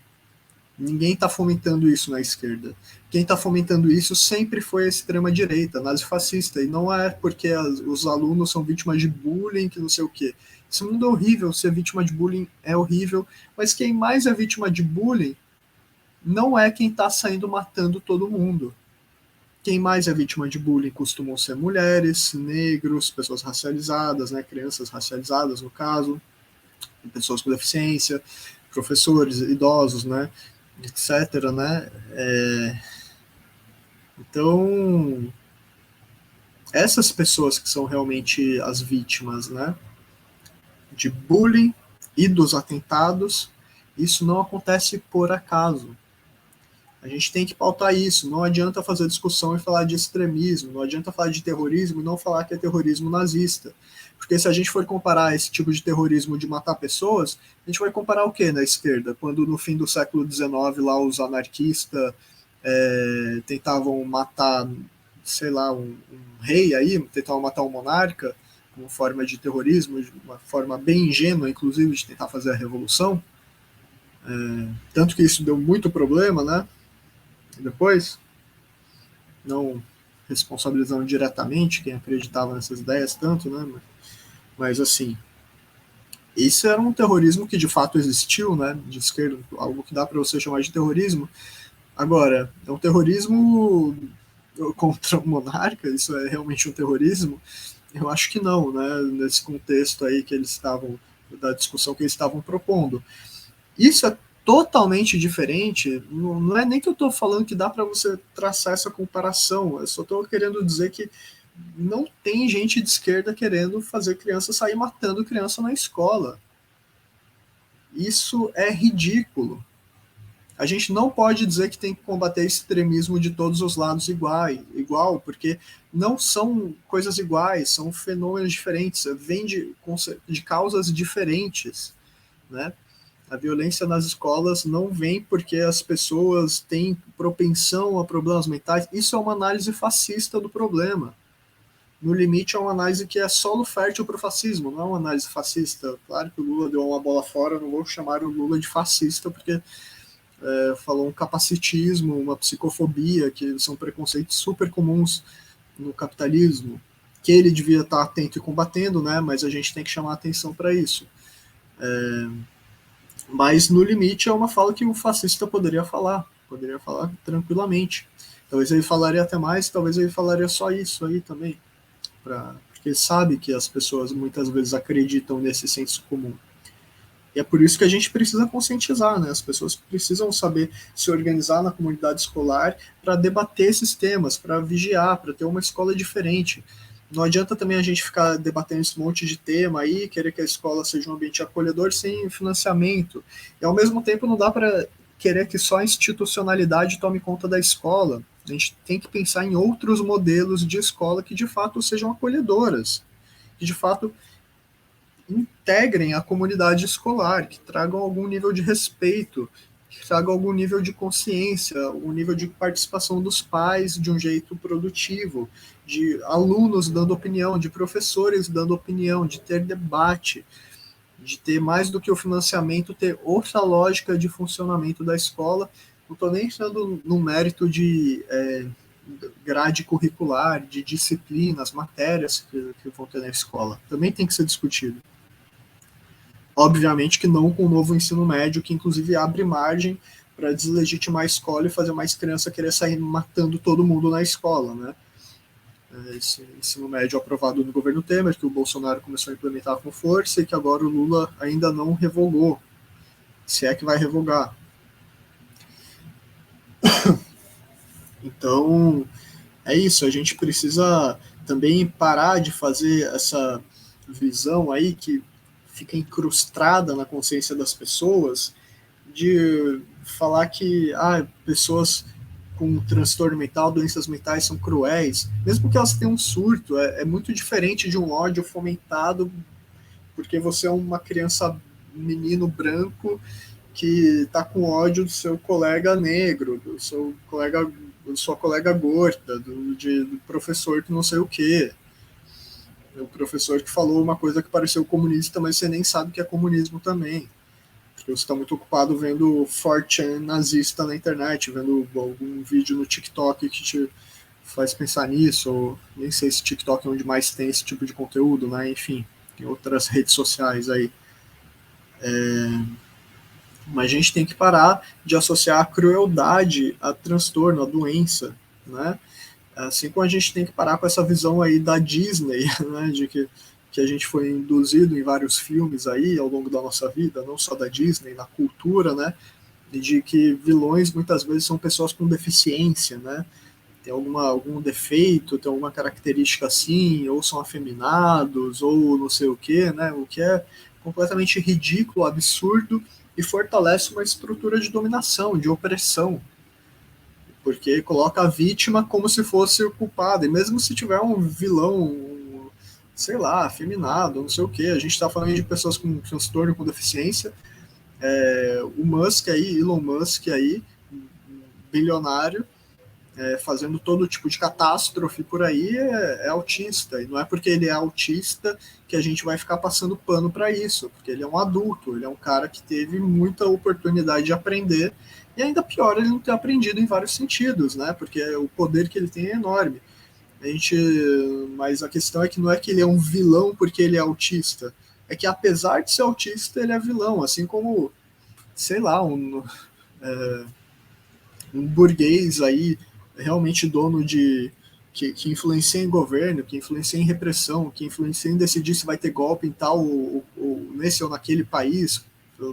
Speaker 1: Ninguém está fomentando isso na esquerda. Quem está fomentando isso sempre foi a extrema-direita, nazifascista. E não é porque os alunos são vítimas de bullying, que não sei o quê. Esse mundo é horrível, ser vítima de bullying é horrível. Mas quem mais é vítima de bullying não é quem está saindo matando todo mundo. Quem mais é vítima de bullying costumam ser mulheres, negros, pessoas racializadas, né, crianças racializadas, no caso, pessoas com deficiência, professores, idosos, né, etc, né? Então, essas pessoas que são realmente as vítimas, né, de bullying e dos atentados, isso não acontece por acaso. A gente tem que pautar isso. Não adianta fazer discussão e falar de extremismo, não adianta falar de terrorismo e não falar que é terrorismo nazista. Porque se a gente for comparar esse tipo de terrorismo de matar pessoas, a gente vai comparar o que na esquerda? Quando no fim do século XIX lá os anarquistas tentavam matar, sei lá, um rei aí, tentavam matar um monarca, como forma de terrorismo, de uma forma bem ingênua, inclusive, de tentar fazer a revolução. Tanto que isso deu muito problema, né? Depois, não responsabilizando diretamente quem acreditava nessas ideias tanto, né? Mas assim, isso era um terrorismo que de fato existiu, né? De esquerda, algo que dá para você chamar de terrorismo. Agora, é um terrorismo contra o monarca? Isso é realmente um terrorismo? Eu acho que não, né? Nesse contexto aí que eles estavam, da discussão que eles estavam propondo. Isso é totalmente diferente. Não é nem que eu estou falando que dá para você traçar essa comparação. Eu só estou querendo dizer que não tem gente de esquerda querendo fazer criança sair matando criança na escola. Isso é ridículo. A gente não pode dizer que tem que combater extremismo de todos os lados igual, porque não são coisas iguais, são fenômenos diferentes, vêm de causas diferentes, né? A violência nas escolas não vem porque as pessoas têm propensão a problemas mentais. Isso é uma análise fascista do problema. No limite, é uma análise que é solo fértil para o fascismo, não é uma análise fascista. Claro que o Lula deu uma bola fora, não vou chamar o Lula de fascista, porque falou um capacitismo, uma psicofobia, que são preconceitos super comuns no capitalismo, que ele devia estar atento e combatendo, né? Mas a gente tem que chamar atenção para isso. Mas, no limite, é uma fala que o fascista poderia falar. poderia falar tranquilamente. Talvez ele falaria até mais, talvez ele falaria só isso aí também, porque sabe que as pessoas muitas vezes acreditam nesse senso comum. E é por isso que a gente precisa conscientizar, né? As pessoas precisam saber se organizar na comunidade escolar para debater esses temas, para vigiar, para ter uma escola diferente. Não adianta também a gente ficar debatendo esse monte de tema aí, querer que a escola seja um ambiente acolhedor sem financiamento. E ao mesmo tempo não dá para querer que só a institucionalidade tome conta da escola. A gente tem que pensar em outros modelos de escola que de fato sejam acolhedoras, que de fato integrem a comunidade escolar, que tragam algum nível de respeito, que tragam algum nível de consciência, algum nível de participação dos pais de um jeito produtivo, de alunos dando opinião, de professores dando opinião, de ter debate, de ter mais do que o financiamento, ter outra lógica de funcionamento da escola. Não estou nem entrando no mérito de grade curricular, de disciplinas, matérias que vão ter na escola. Também tem que ser discutido. Obviamente que não com o novo ensino médio, que inclusive abre margem para deslegitimar a escola e fazer mais criança querer sair matando todo mundo na escola, né? Esse ensino médio aprovado no governo Temer, que o Bolsonaro começou a implementar com força e que agora o Lula ainda não revogou, se é que vai revogar. Então, é isso, a gente precisa também parar de fazer essa visão aí que fica incrustada na consciência das pessoas, de falar que pessoas com transtorno mental, doenças mentais são cruéis, mesmo que elas tenham um surto, é muito diferente de um ódio fomentado porque você é uma criança, um menino branco que está com ódio do seu colega negro, do seu colega, da sua colega gorda, do professor que não sei o quê. O professor que falou uma coisa que pareceu comunista, mas você nem sabe que é comunismo também. Porque você está muito ocupado vendo 4chan nazista na internet, vendo algum vídeo no TikTok que te faz pensar nisso, ou nem sei se TikTok é onde mais tem esse tipo de conteúdo, né? Enfim, tem outras redes sociais aí. Mas a gente tem que parar de associar a crueldade a transtorno, a doença, né? Assim como a gente tem que parar com essa visão aí da Disney, né? De que a gente foi induzido em vários filmes aí ao longo da nossa vida, não só da Disney, na cultura, né? E de que vilões muitas vezes são pessoas com deficiência, né? Tem algum defeito, tem alguma característica assim, ou são afeminados, ou não sei o quê, né? O que é completamente ridículo, absurdo e fortalece uma estrutura de dominação, de opressão, porque coloca a vítima como se fosse o culpado, e mesmo se tiver um vilão, sei lá, afeminado, não sei o que, a gente está falando de pessoas com transtorno, com deficiência, o Musk aí, Elon Musk aí, bilionário, fazendo todo tipo de catástrofe por aí, é autista, e não é porque ele é autista que a gente vai ficar passando pano para isso, porque ele é um adulto, ele é um cara que teve muita oportunidade de aprender, e ainda pior ele não ter aprendido em vários sentidos, né? Porque o poder que ele tem é enorme. Mas a questão é que não é que ele é um vilão porque ele é autista, é que apesar de ser autista, ele é vilão, assim como, sei lá, um burguês aí realmente dono de que influencia em governo, que influencia em repressão, que influencia em decidir se vai ter golpe em tal ou nesse ou naquele país,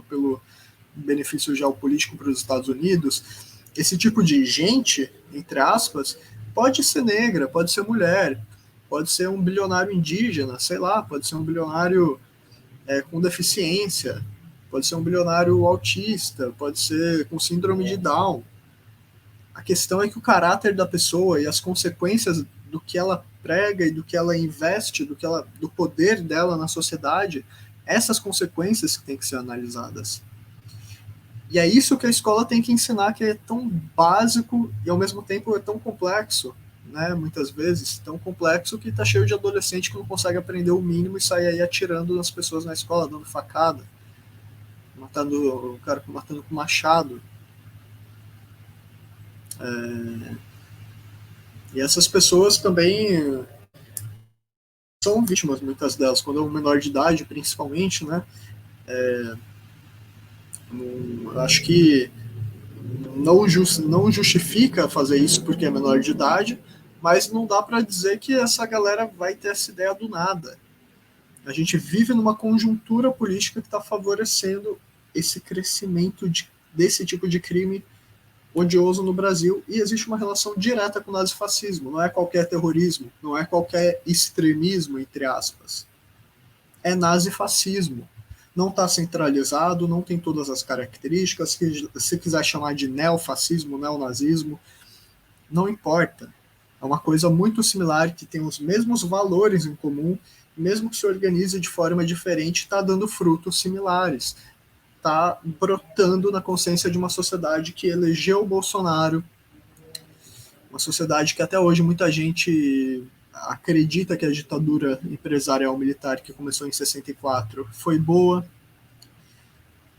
Speaker 1: pelo benefício geopolítico para os Estados Unidos, esse tipo de gente, entre aspas, pode ser negra, pode ser mulher, pode ser um bilionário indígena, sei lá, pode ser um bilionário com deficiência, pode ser um bilionário autista, pode ser com síndrome de Down. A questão é que o caráter da pessoa e as consequências do que ela prega e do que ela investe, do poder dela na sociedade, essas consequências que têm que ser analisadas. E é isso que a escola tem que ensinar, que é tão básico e ao mesmo tempo é tão complexo, né? Muitas vezes tão complexo que tá cheio de adolescente que não consegue aprender o mínimo e sai aí atirando nas pessoas na escola, dando facada, matando o cara, matando com machado. E essas pessoas também são vítimas, muitas delas, quando é um menor de idade, principalmente, né? Acho que não justifica fazer isso porque é menor de idade, mas não dá para dizer que essa galera vai ter essa ideia do nada. A gente vive numa conjuntura política que está favorecendo esse crescimento desse tipo de crime odioso no Brasil, e existe uma relação direta com o nazifascismo. Não é qualquer terrorismo, não é qualquer extremismo, entre aspas. É nazifascismo. Não está centralizado, não tem todas as características. Se quiser chamar de neofascismo, neonazismo, não importa. É uma coisa muito similar, que tem os mesmos valores em comum, mesmo que se organize de forma diferente, está dando frutos similares. Está brotando na consciência de uma sociedade que elegeu o Bolsonaro, uma sociedade que até hoje muita gente acredita que a ditadura empresarial militar que começou em 64 foi boa.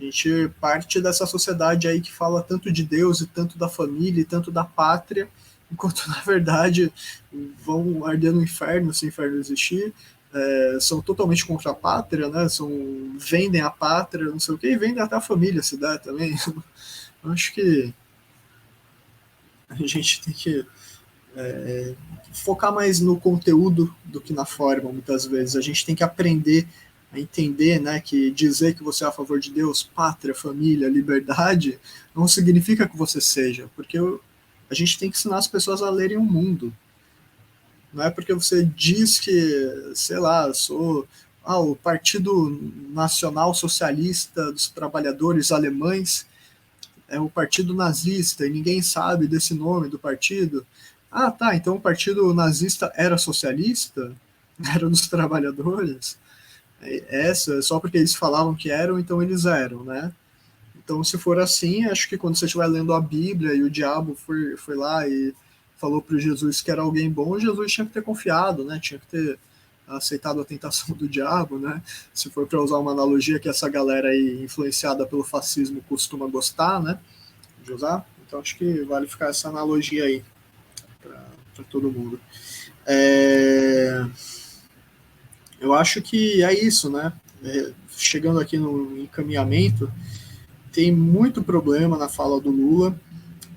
Speaker 1: A gente parte dessa sociedade aí que fala tanto de Deus e tanto da família e tanto da pátria, enquanto na verdade vão arder no inferno se o inferno existir. São totalmente contra a pátria, né? Vendem a pátria, não sei o que, e vendem até a família, se dá também. Eu acho que a gente tem que focar mais no conteúdo do que na forma, muitas vezes. A gente tem que aprender a entender, né, que dizer que você é a favor de Deus, pátria, família, liberdade, não significa que você seja, porque a gente tem que ensinar as pessoas a lerem o mundo. Não é porque você diz que, sei lá, sou o Partido Nacional Socialista dos Trabalhadores Alemães, é o partido nazista e ninguém sabe desse nome do partido. Ah, tá, então o partido nazista era socialista? Era dos trabalhadores? Só porque eles falavam que eram, então eles eram, né? Então, se for assim, acho que quando você estiver lendo a Bíblia e o diabo foi lá e falou para Jesus que era alguém bom, Jesus tinha que ter confiado, né? Tinha que ter aceitado a tentação do diabo, né? Se for para usar uma analogia que essa galera aí influenciada pelo fascismo costuma gostar, né? De usar. Então, acho que vale ficar essa analogia aí para todo mundo. Eu acho que é isso, né? Chegando aqui no encaminhamento, tem muito problema na fala do Lula,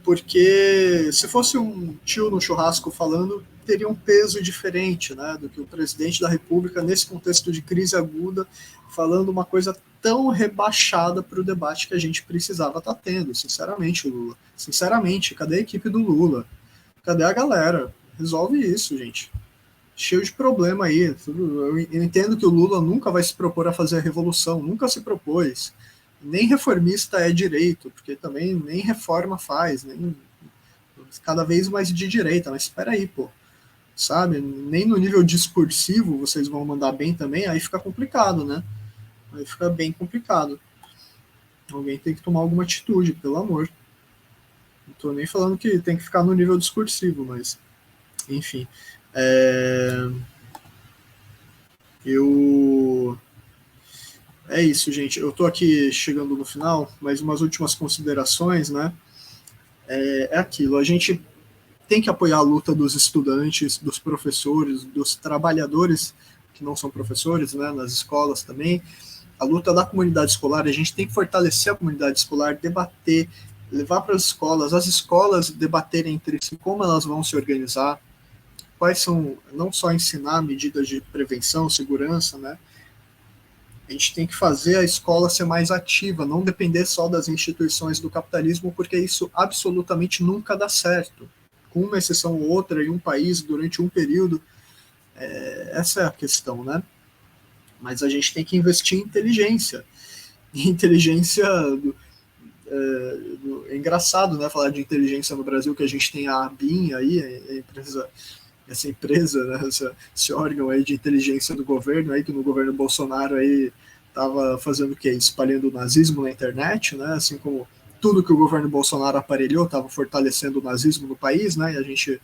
Speaker 1: porque se fosse um tio no churrasco falando, teria um peso diferente, né, do que o presidente da República, nesse contexto de crise aguda, falando uma coisa tão rebaixada para o debate que a gente precisava estar tendo, sinceramente, Lula. Sinceramente, cadê a equipe do Lula? Cadê a galera? Resolve isso, gente. Cheio de problema aí. Eu entendo que o Lula nunca vai se propor a fazer a revolução, nunca se propôs. Nem reformista é direito, porque também nem reforma faz, nem cada vez mais de direita, mas espera aí, pô. Sabe? Nem no nível discursivo vocês vão mandar bem também, aí fica complicado, né? Aí fica bem complicado. Alguém tem que tomar alguma atitude, pelo amor. Não tô nem falando que tem que ficar no nível discursivo, mas enfim. É isso, gente. Eu tô aqui chegando no final, mas umas últimas considerações, né? É aquilo. A gente tem que apoiar a luta dos estudantes, dos professores, dos trabalhadores que não são professores, né? Nas escolas também. A luta da comunidade escolar, a gente tem que fortalecer a comunidade escolar, debater, levar para as escolas debaterem entre si como elas vão se organizar, quais são, não só ensinar medidas de prevenção, segurança, né? A gente tem que fazer a escola ser mais ativa, não depender só das instituições do capitalismo, porque isso absolutamente nunca dá certo. Com uma exceção ou outra em um país durante um período, essa é a questão, né? Mas a gente tem que investir em inteligência. E inteligência é engraçado, né, falar de inteligência no Brasil, que a gente tem a ABIN aí, essa empresa, né, esse órgão aí de inteligência do governo, aí que no governo Bolsonaro aí estava fazendo o quê? Espalhando o nazismo na internet, né, assim como tudo que o governo Bolsonaro aparelhou estava fortalecendo o nazismo no país, né, e a gente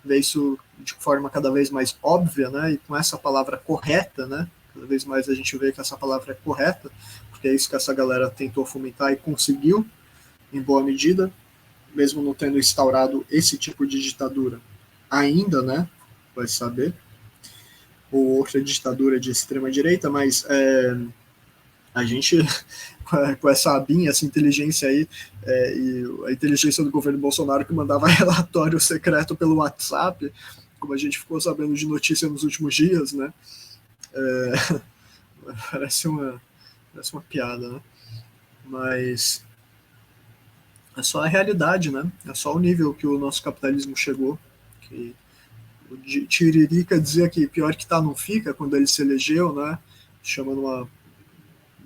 Speaker 1: vê isso de forma cada vez mais óbvia, né, e com essa palavra correta, né, cada vez mais a gente vê que essa palavra é correta, porque é isso que essa galera tentou fomentar e conseguiu, em boa medida, mesmo não tendo instaurado esse tipo de ditadura ainda, né? Vai saber. Ou outra ditadura de extrema direita, mas A gente, com essa ABIN, essa inteligência aí, e a inteligência do governo Bolsonaro que mandava relatório secreto pelo WhatsApp, como a gente ficou sabendo de notícia nos últimos dias, né? É, parece, parece uma piada, né? Mas é só a realidade, né? É só o nível que o nosso capitalismo chegou. Que o Tiririca dizia que pior que tá não fica quando ele se elegeu, né? Chamando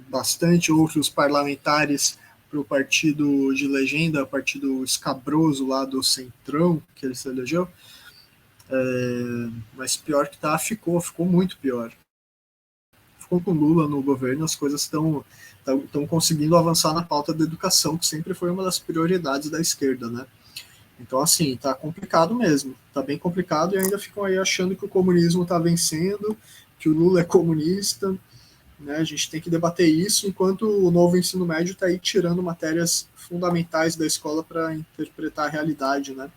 Speaker 1: bastante outros parlamentares para o partido de legenda, partido escabroso lá do Centrão, que ele se elegeu. Mas pior que tá, ficou muito pior. Ficou com Lula no governo, as coisas estão conseguindo avançar na pauta da educação, que sempre foi uma das prioridades da esquerda, né? Então, assim, tá complicado mesmo, tá bem complicado, e ainda ficam aí achando que o comunismo tá vencendo, que o Lula é comunista, né? A gente tem que debater isso, enquanto o novo ensino médio está aí tirando matérias fundamentais da escola para interpretar a realidade, né?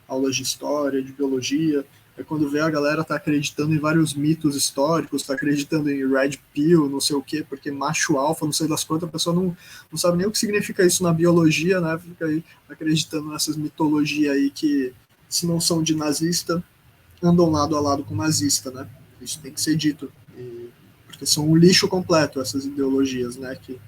Speaker 1: Aulas de história, de biologia. É quando vê a galera tá acreditando em vários mitos históricos, tá acreditando em Red Pill, não sei o quê, porque macho alfa, não sei das quantas, a pessoa não sabe nem o que significa isso na biologia, né? Fica aí acreditando nessas mitologias aí que, se não são de nazista, andam lado a lado com nazista, né? Isso tem que ser dito. Porque são um lixo completo essas ideologias, né? Que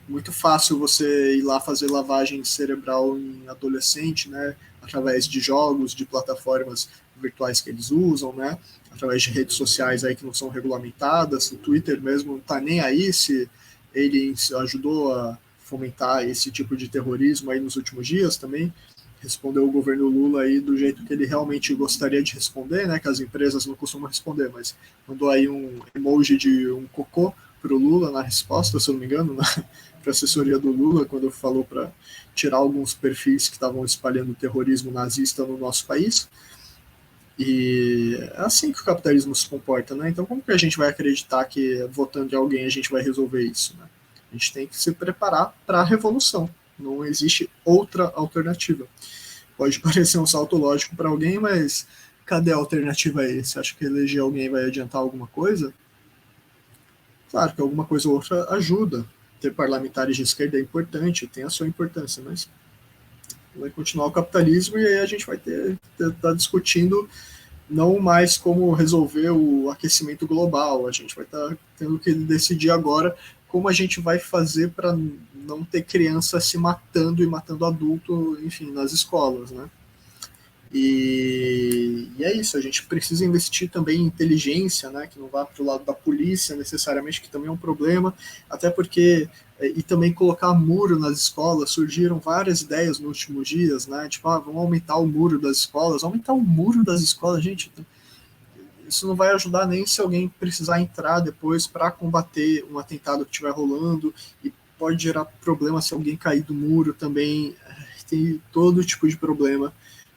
Speaker 1: muito fácil você ir lá fazer lavagem cerebral em adolescente, né? Através de jogos, de plataformas virtuais que eles usam, né? Através de redes sociais aí que não são regulamentadas. O Twitter mesmo não tá nem aí se ele ajudou a fomentar esse tipo de terrorismo aí nos últimos dias também. Respondeu o governo Lula aí do jeito que ele realmente gostaria de responder, né? Que as empresas não costumam responder, mas mandou aí um emoji de um cocô para o Lula na resposta, se eu não me engano, para a assessoria do Lula, quando falou para tirar alguns perfis que estavam espalhando terrorismo nazista no nosso país. E é assim que o capitalismo se comporta, né? Então, como que a gente vai acreditar que votando em alguém a gente vai resolver isso, né? A gente tem que se preparar para a revolução. Não existe outra alternativa. Pode parecer um salto lógico para alguém, mas cadê a alternativa aí? Você acha que eleger alguém vai adiantar alguma coisa? Claro que alguma coisa ou outra ajuda. Ter parlamentares de esquerda é importante, tem a sua importância, mas vai continuar o capitalismo e aí a gente vai tá discutindo não mais como resolver o aquecimento global, a gente vai estar tendo que decidir agora como a gente vai fazer para não ter criança se matando e matando adulto, enfim, nas escolas, né? E é isso, a gente precisa investir também em inteligência, né, que não vá para o lado da polícia necessariamente, que também é um problema, até porque, e também colocar muro nas escolas, surgiram várias ideias nos últimos dias, né, tipo, vamos aumentar o muro das escolas, aumentar o muro das escolas, gente, isso não vai ajudar nem se alguém precisar entrar depois para combater um atentado que estiver rolando, e pode gerar problema se alguém cair do muro também, tem todo tipo de problema,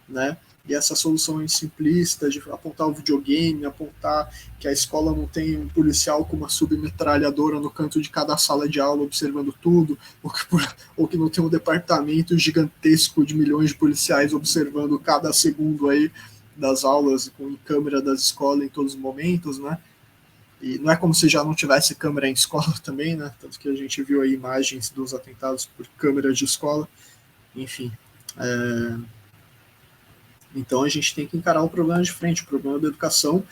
Speaker 1: né? E essa solução simplista de apontar o videogame, apontar que a escola não tem um policial com uma submetralhadora no canto de cada sala de aula observando tudo, ou que não tem um departamento gigantesco de milhões de policiais observando cada segundo aí das aulas com câmera das escolas em todos os momentos, né? E não é como se já não tivesse câmera em escola também, né? Tanto que a gente viu aí imagens dos atentados por câmeras de escola, enfim. Então a gente tem que encarar o problema de frente, o problema da educação,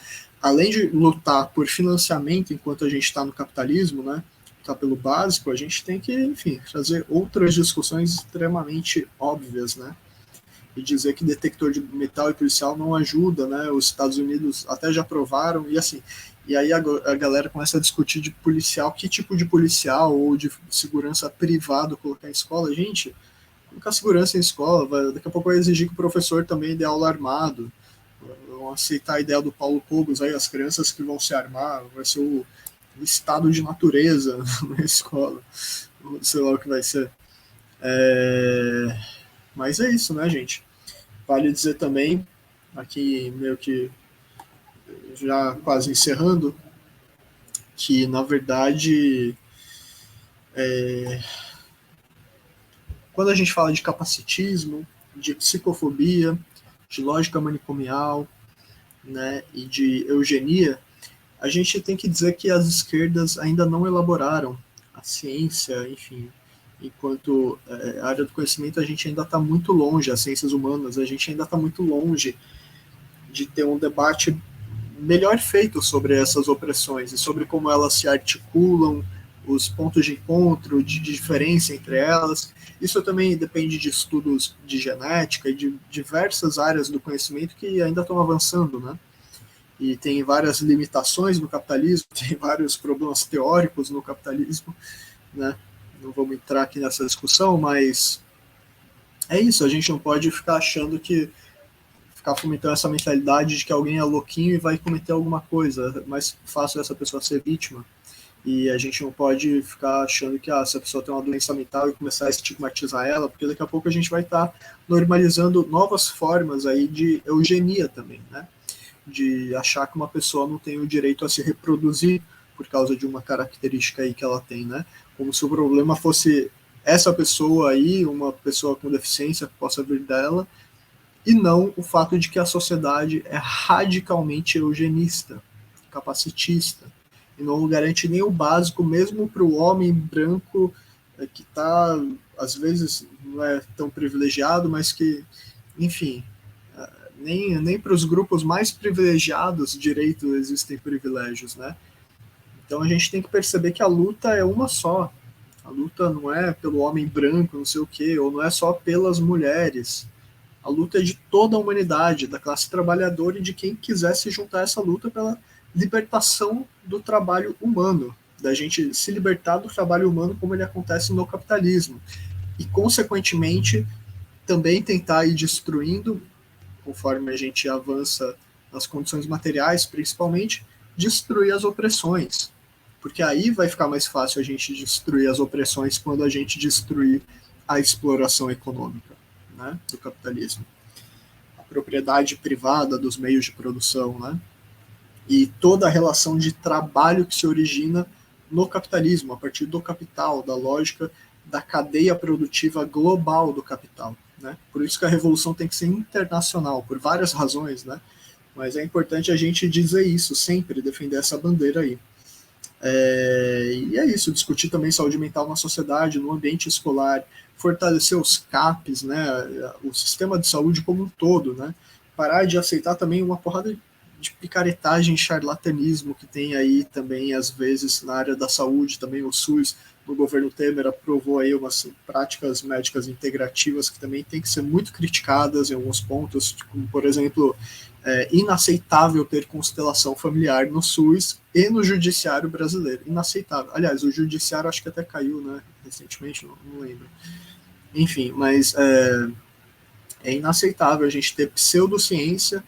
Speaker 1: além de lutar por financiamento enquanto a gente está no capitalismo, né? Lutar pelo básico, a gente tem que, enfim, fazer outras discussões extremamente óbvias, né? E dizer que detector de metal e policial não ajuda, né? Os Estados Unidos até já aprovaram, e assim, e aí a galera começa a discutir de policial, que tipo de policial ou de segurança privado colocar em escola. Gente, colocar segurança em escola, daqui a pouco vai exigir que o professor também dê aula armado, vão aceitar a ideia do Paulo Cogos, aí as crianças que vão se armar, vai ser o estado de natureza na escola, sei lá o que vai ser. Mas é isso, né, gente? Vale dizer também, aqui meio que já quase encerrando, que na verdade, quando a gente fala de capacitismo, de psicofobia, de lógica manicomial, né, e de eugenia, a gente tem que dizer que as esquerdas ainda não elaboraram a ciência, enfim, enquanto área do conhecimento, a gente ainda está muito longe, as ciências humanas, a gente ainda está muito longe de ter um debate melhor feito sobre essas opressões e sobre como elas se articulam, os pontos de encontro, de diferença entre elas. Isso também depende de estudos de genética e de diversas áreas do conhecimento que ainda estão avançando, né? E tem várias limitações no capitalismo, tem vários problemas teóricos no capitalismo, né? Não vamos entrar aqui nessa discussão, mas é isso, a gente não pode ficar achando que ficar fomentando essa mentalidade de que alguém é louquinho e vai cometer alguma coisa, é mais fácil essa pessoa ser vítima. E a gente não pode ficar achando que se a pessoa tem uma doença mental e começar a estigmatizar ela, porque daqui a pouco a gente vai estar normalizando novas formas aí de eugenia também, né? De achar que uma pessoa não tem o direito a se reproduzir por causa de uma característica aí que ela tem, né? Como se o problema fosse essa pessoa aí, uma pessoa com deficiência que possa vir dela, e não o fato de que a sociedade é radicalmente eugenista, capacitista, e não garante nem o básico, mesmo para o homem branco que está, às vezes, não é tão privilegiado, mas que, enfim, nem para os grupos mais privilegiados direito existem privilégios, né? Então a gente tem que perceber que a luta é uma só. A luta não é pelo homem branco, não sei o quê, ou não é só pelas mulheres. A luta é de toda a humanidade, da classe trabalhadora e de quem quiser se juntar a essa luta pela libertação do trabalho humano, da gente se libertar do trabalho humano como ele acontece no capitalismo. E, consequentemente, também tentar ir destruindo, conforme a gente avança nas condições materiais, principalmente, destruir as opressões. Porque aí vai ficar mais fácil a gente destruir as opressões quando a gente destruir a exploração econômica, né, do capitalismo. A propriedade privada dos meios de produção, né? E toda a relação de trabalho que se origina no capitalismo, a partir do capital, da lógica da cadeia produtiva global do capital, né? Por isso que a revolução tem que ser internacional, por várias razões, né? Mas é importante a gente dizer isso sempre, defender essa bandeira aí. E é isso, discutir também saúde mental na sociedade, no ambiente escolar, fortalecer os CAPs, né, o sistema de saúde como um todo, né, parar de aceitar também uma porrada de picaretagem e charlatanismo que tem aí também, às vezes, na área da saúde, também o SUS, no governo Temer, aprovou aí umas práticas médicas integrativas que também tem que ser muito criticadas em alguns pontos, como, por exemplo, inaceitável ter constelação familiar no SUS e no judiciário brasileiro. Inaceitável. Aliás, o judiciário acho que até caiu, né, recentemente, não lembro. Enfim, mas é inaceitável a gente ter pseudociência,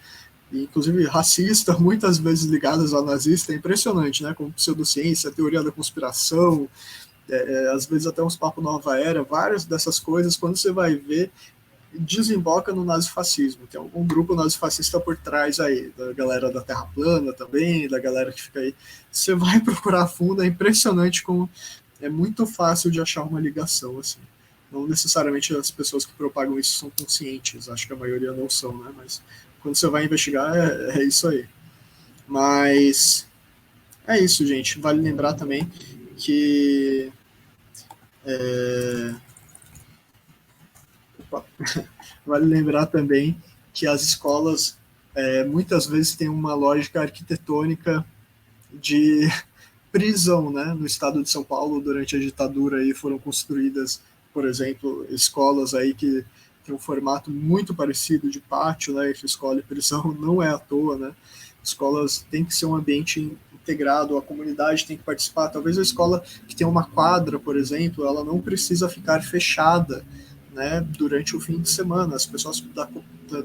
Speaker 1: inclusive racista, muitas vezes ligadas ao nazista, é impressionante, né, como pseudociência, teoria da conspiração, às vezes até uns papos nova era, várias dessas coisas, quando você vai ver, desemboca no nazifascismo. Tem algum grupo nazifascista por trás aí, da galera da Terra plana também, da galera que fica aí. Você vai procurar a fundo, é impressionante como é muito fácil de achar uma ligação, assim. Não necessariamente as pessoas que propagam isso são conscientes, acho que a maioria não são, né? Mas quando você vai investigar, é isso aí. Mas é isso, gente. Vale lembrar também que vale lembrar também que as escolas muitas vezes têm uma lógica arquitetônica de prisão, né? No estado de São Paulo, durante a ditadura, aí foram construídas, por exemplo, escolas aí que tem um formato muito parecido de pátio, né? Entre escola e prisão, não é à toa, né? Escolas têm que ser um ambiente integrado, a comunidade tem que participar. Talvez a escola que tem uma quadra, por exemplo, ela não precisa ficar fechada, né, durante o fim de semana. As pessoas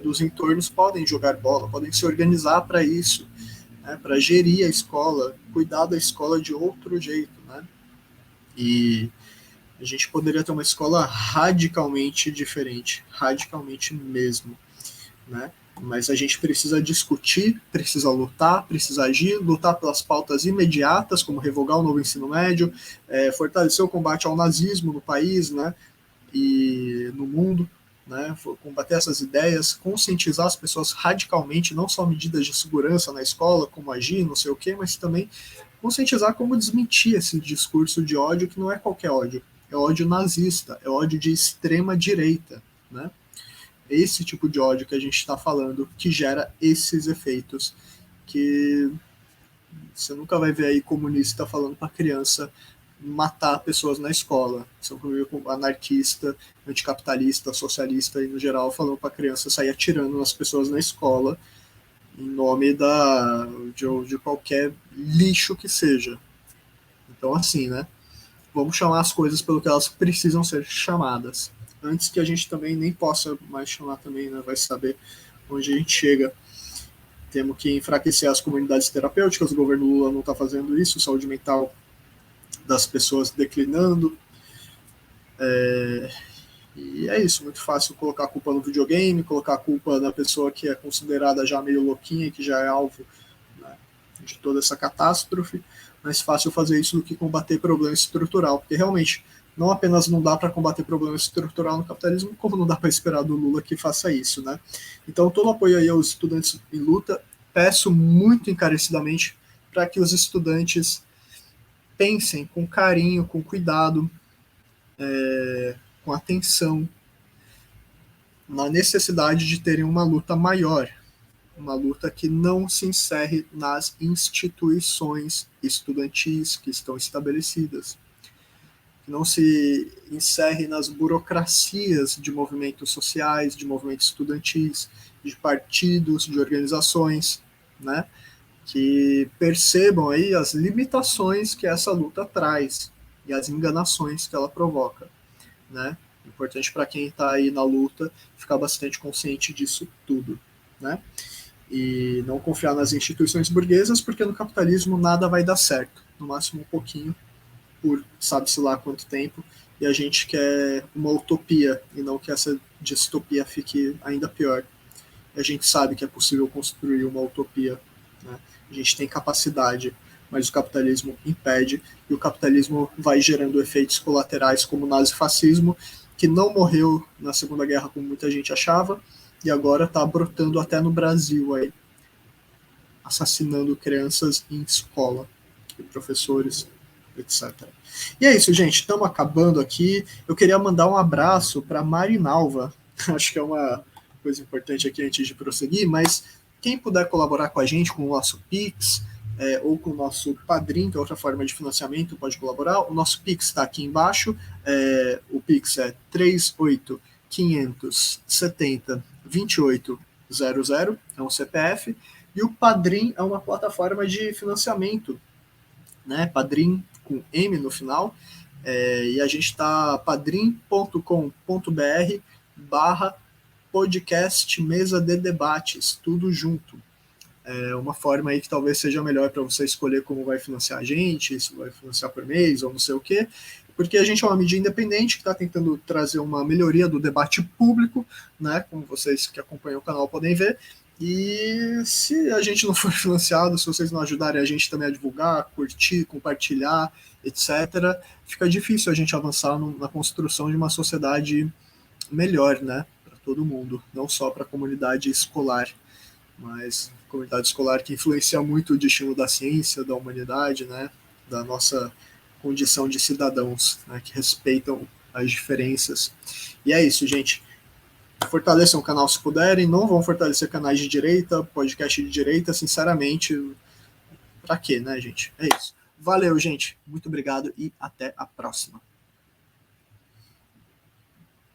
Speaker 1: dos entornos podem jogar bola, podem se organizar para isso, né, para gerir a escola, cuidar da escola de outro jeito, né? E a gente poderia ter uma escola radicalmente diferente, radicalmente mesmo, né? Mas a gente precisa discutir, precisa lutar, precisa agir, lutar pelas pautas imediatas, como revogar o novo ensino médio, fortalecer o combate ao nazismo no país, né, e no mundo, né, combater essas ideias, conscientizar as pessoas radicalmente, não só medidas de segurança na escola, como agir, não sei o quê, mas também conscientizar como desmentir esse discurso de ódio, que não é qualquer ódio, é ódio nazista, é ódio de extrema direita, né? Esse tipo de ódio que a gente está falando que gera esses efeitos que você nunca vai ver aí comunista falando para criança matar pessoas na escola. Você nunca viu anarquista, anticapitalista, socialista e no geral falando para criança sair atirando nas pessoas na escola em nome de qualquer lixo que seja. Então assim, né? Vamos chamar as coisas pelo que elas precisam ser chamadas. Antes que a gente também nem possa mais chamar também, né? Vai saber onde a gente chega. Temos que enfraquecer as comunidades terapêuticas, o governo Lula não está fazendo isso, saúde mental das pessoas declinando. E é isso, muito fácil colocar a culpa no videogame, colocar a culpa na pessoa que é considerada já meio louquinha, que já é alvo, né, de toda essa catástrofe. Mais fácil fazer isso do que combater problema estrutural, porque realmente não apenas não dá para combater problema estrutural no capitalismo, como não dá para esperar do Lula que faça isso, né? Então, todo apoio aí aos estudantes em luta, peço muito encarecidamente para que os estudantes pensem com carinho, com cuidado, com atenção, na necessidade de terem uma luta maior, uma luta que não se encerre nas instituições estudantis que estão estabelecidas, que não se encerre nas burocracias de movimentos sociais, de movimentos estudantis, de partidos, de organizações, né? Que percebam aí as limitações que essa luta traz e as enganações que ela provoca, né? Importante para quem está aí na luta ficar bastante consciente disso tudo, né? E não confiar nas instituições burguesas, porque no capitalismo nada vai dar certo, no máximo um pouquinho, por sabe-se lá quanto tempo, e a gente quer uma utopia, e não que essa distopia fique ainda pior. A gente sabe que é possível construir uma utopia, né? A gente tem capacidade, mas o capitalismo impede, e o capitalismo vai gerando efeitos colaterais como o nazifascismo, que não morreu na Segunda Guerra como muita gente achava, e agora está brotando até no Brasil aí, assassinando crianças em escola, e professores, etc. E é isso, gente, estamos acabando aqui. Eu queria mandar um abraço para Marinalva, acho que é uma coisa importante aqui antes de prosseguir, mas quem puder colaborar com a gente com o nosso Pix, ou com o nosso Padrim, que é outra forma de financiamento, pode colaborar. O nosso Pix está aqui embaixo, o Pix é 38.570.2800, é um CPF, e o Padrim é uma plataforma de financiamento, né? Padrim com M no final, e a gente está padrim.com.br/podcast mesa de debates, tudo junto. É uma forma aí que talvez seja melhor para você escolher como vai financiar a gente, se vai financiar por mês ou não sei o quê, porque a gente é uma mídia independente que está tentando trazer uma melhoria do debate público, né, como vocês que acompanham o canal podem ver, e se a gente não for financiado, se vocês não ajudarem a gente também a divulgar, curtir, compartilhar, etc., fica difícil a gente avançar na construção de uma sociedade melhor, né, para todo mundo, não só para a comunidade escolar, mas comunidade escolar que influencia muito o destino da ciência, da humanidade, né, da nossa condição de cidadãos, né, que respeitam as diferenças. E é isso, gente. Fortaleçam o canal se puderem, não vão fortalecer canais de direita, podcast de direita, sinceramente, pra quê, né, gente? É isso. Valeu, gente. Muito obrigado e até a próxima.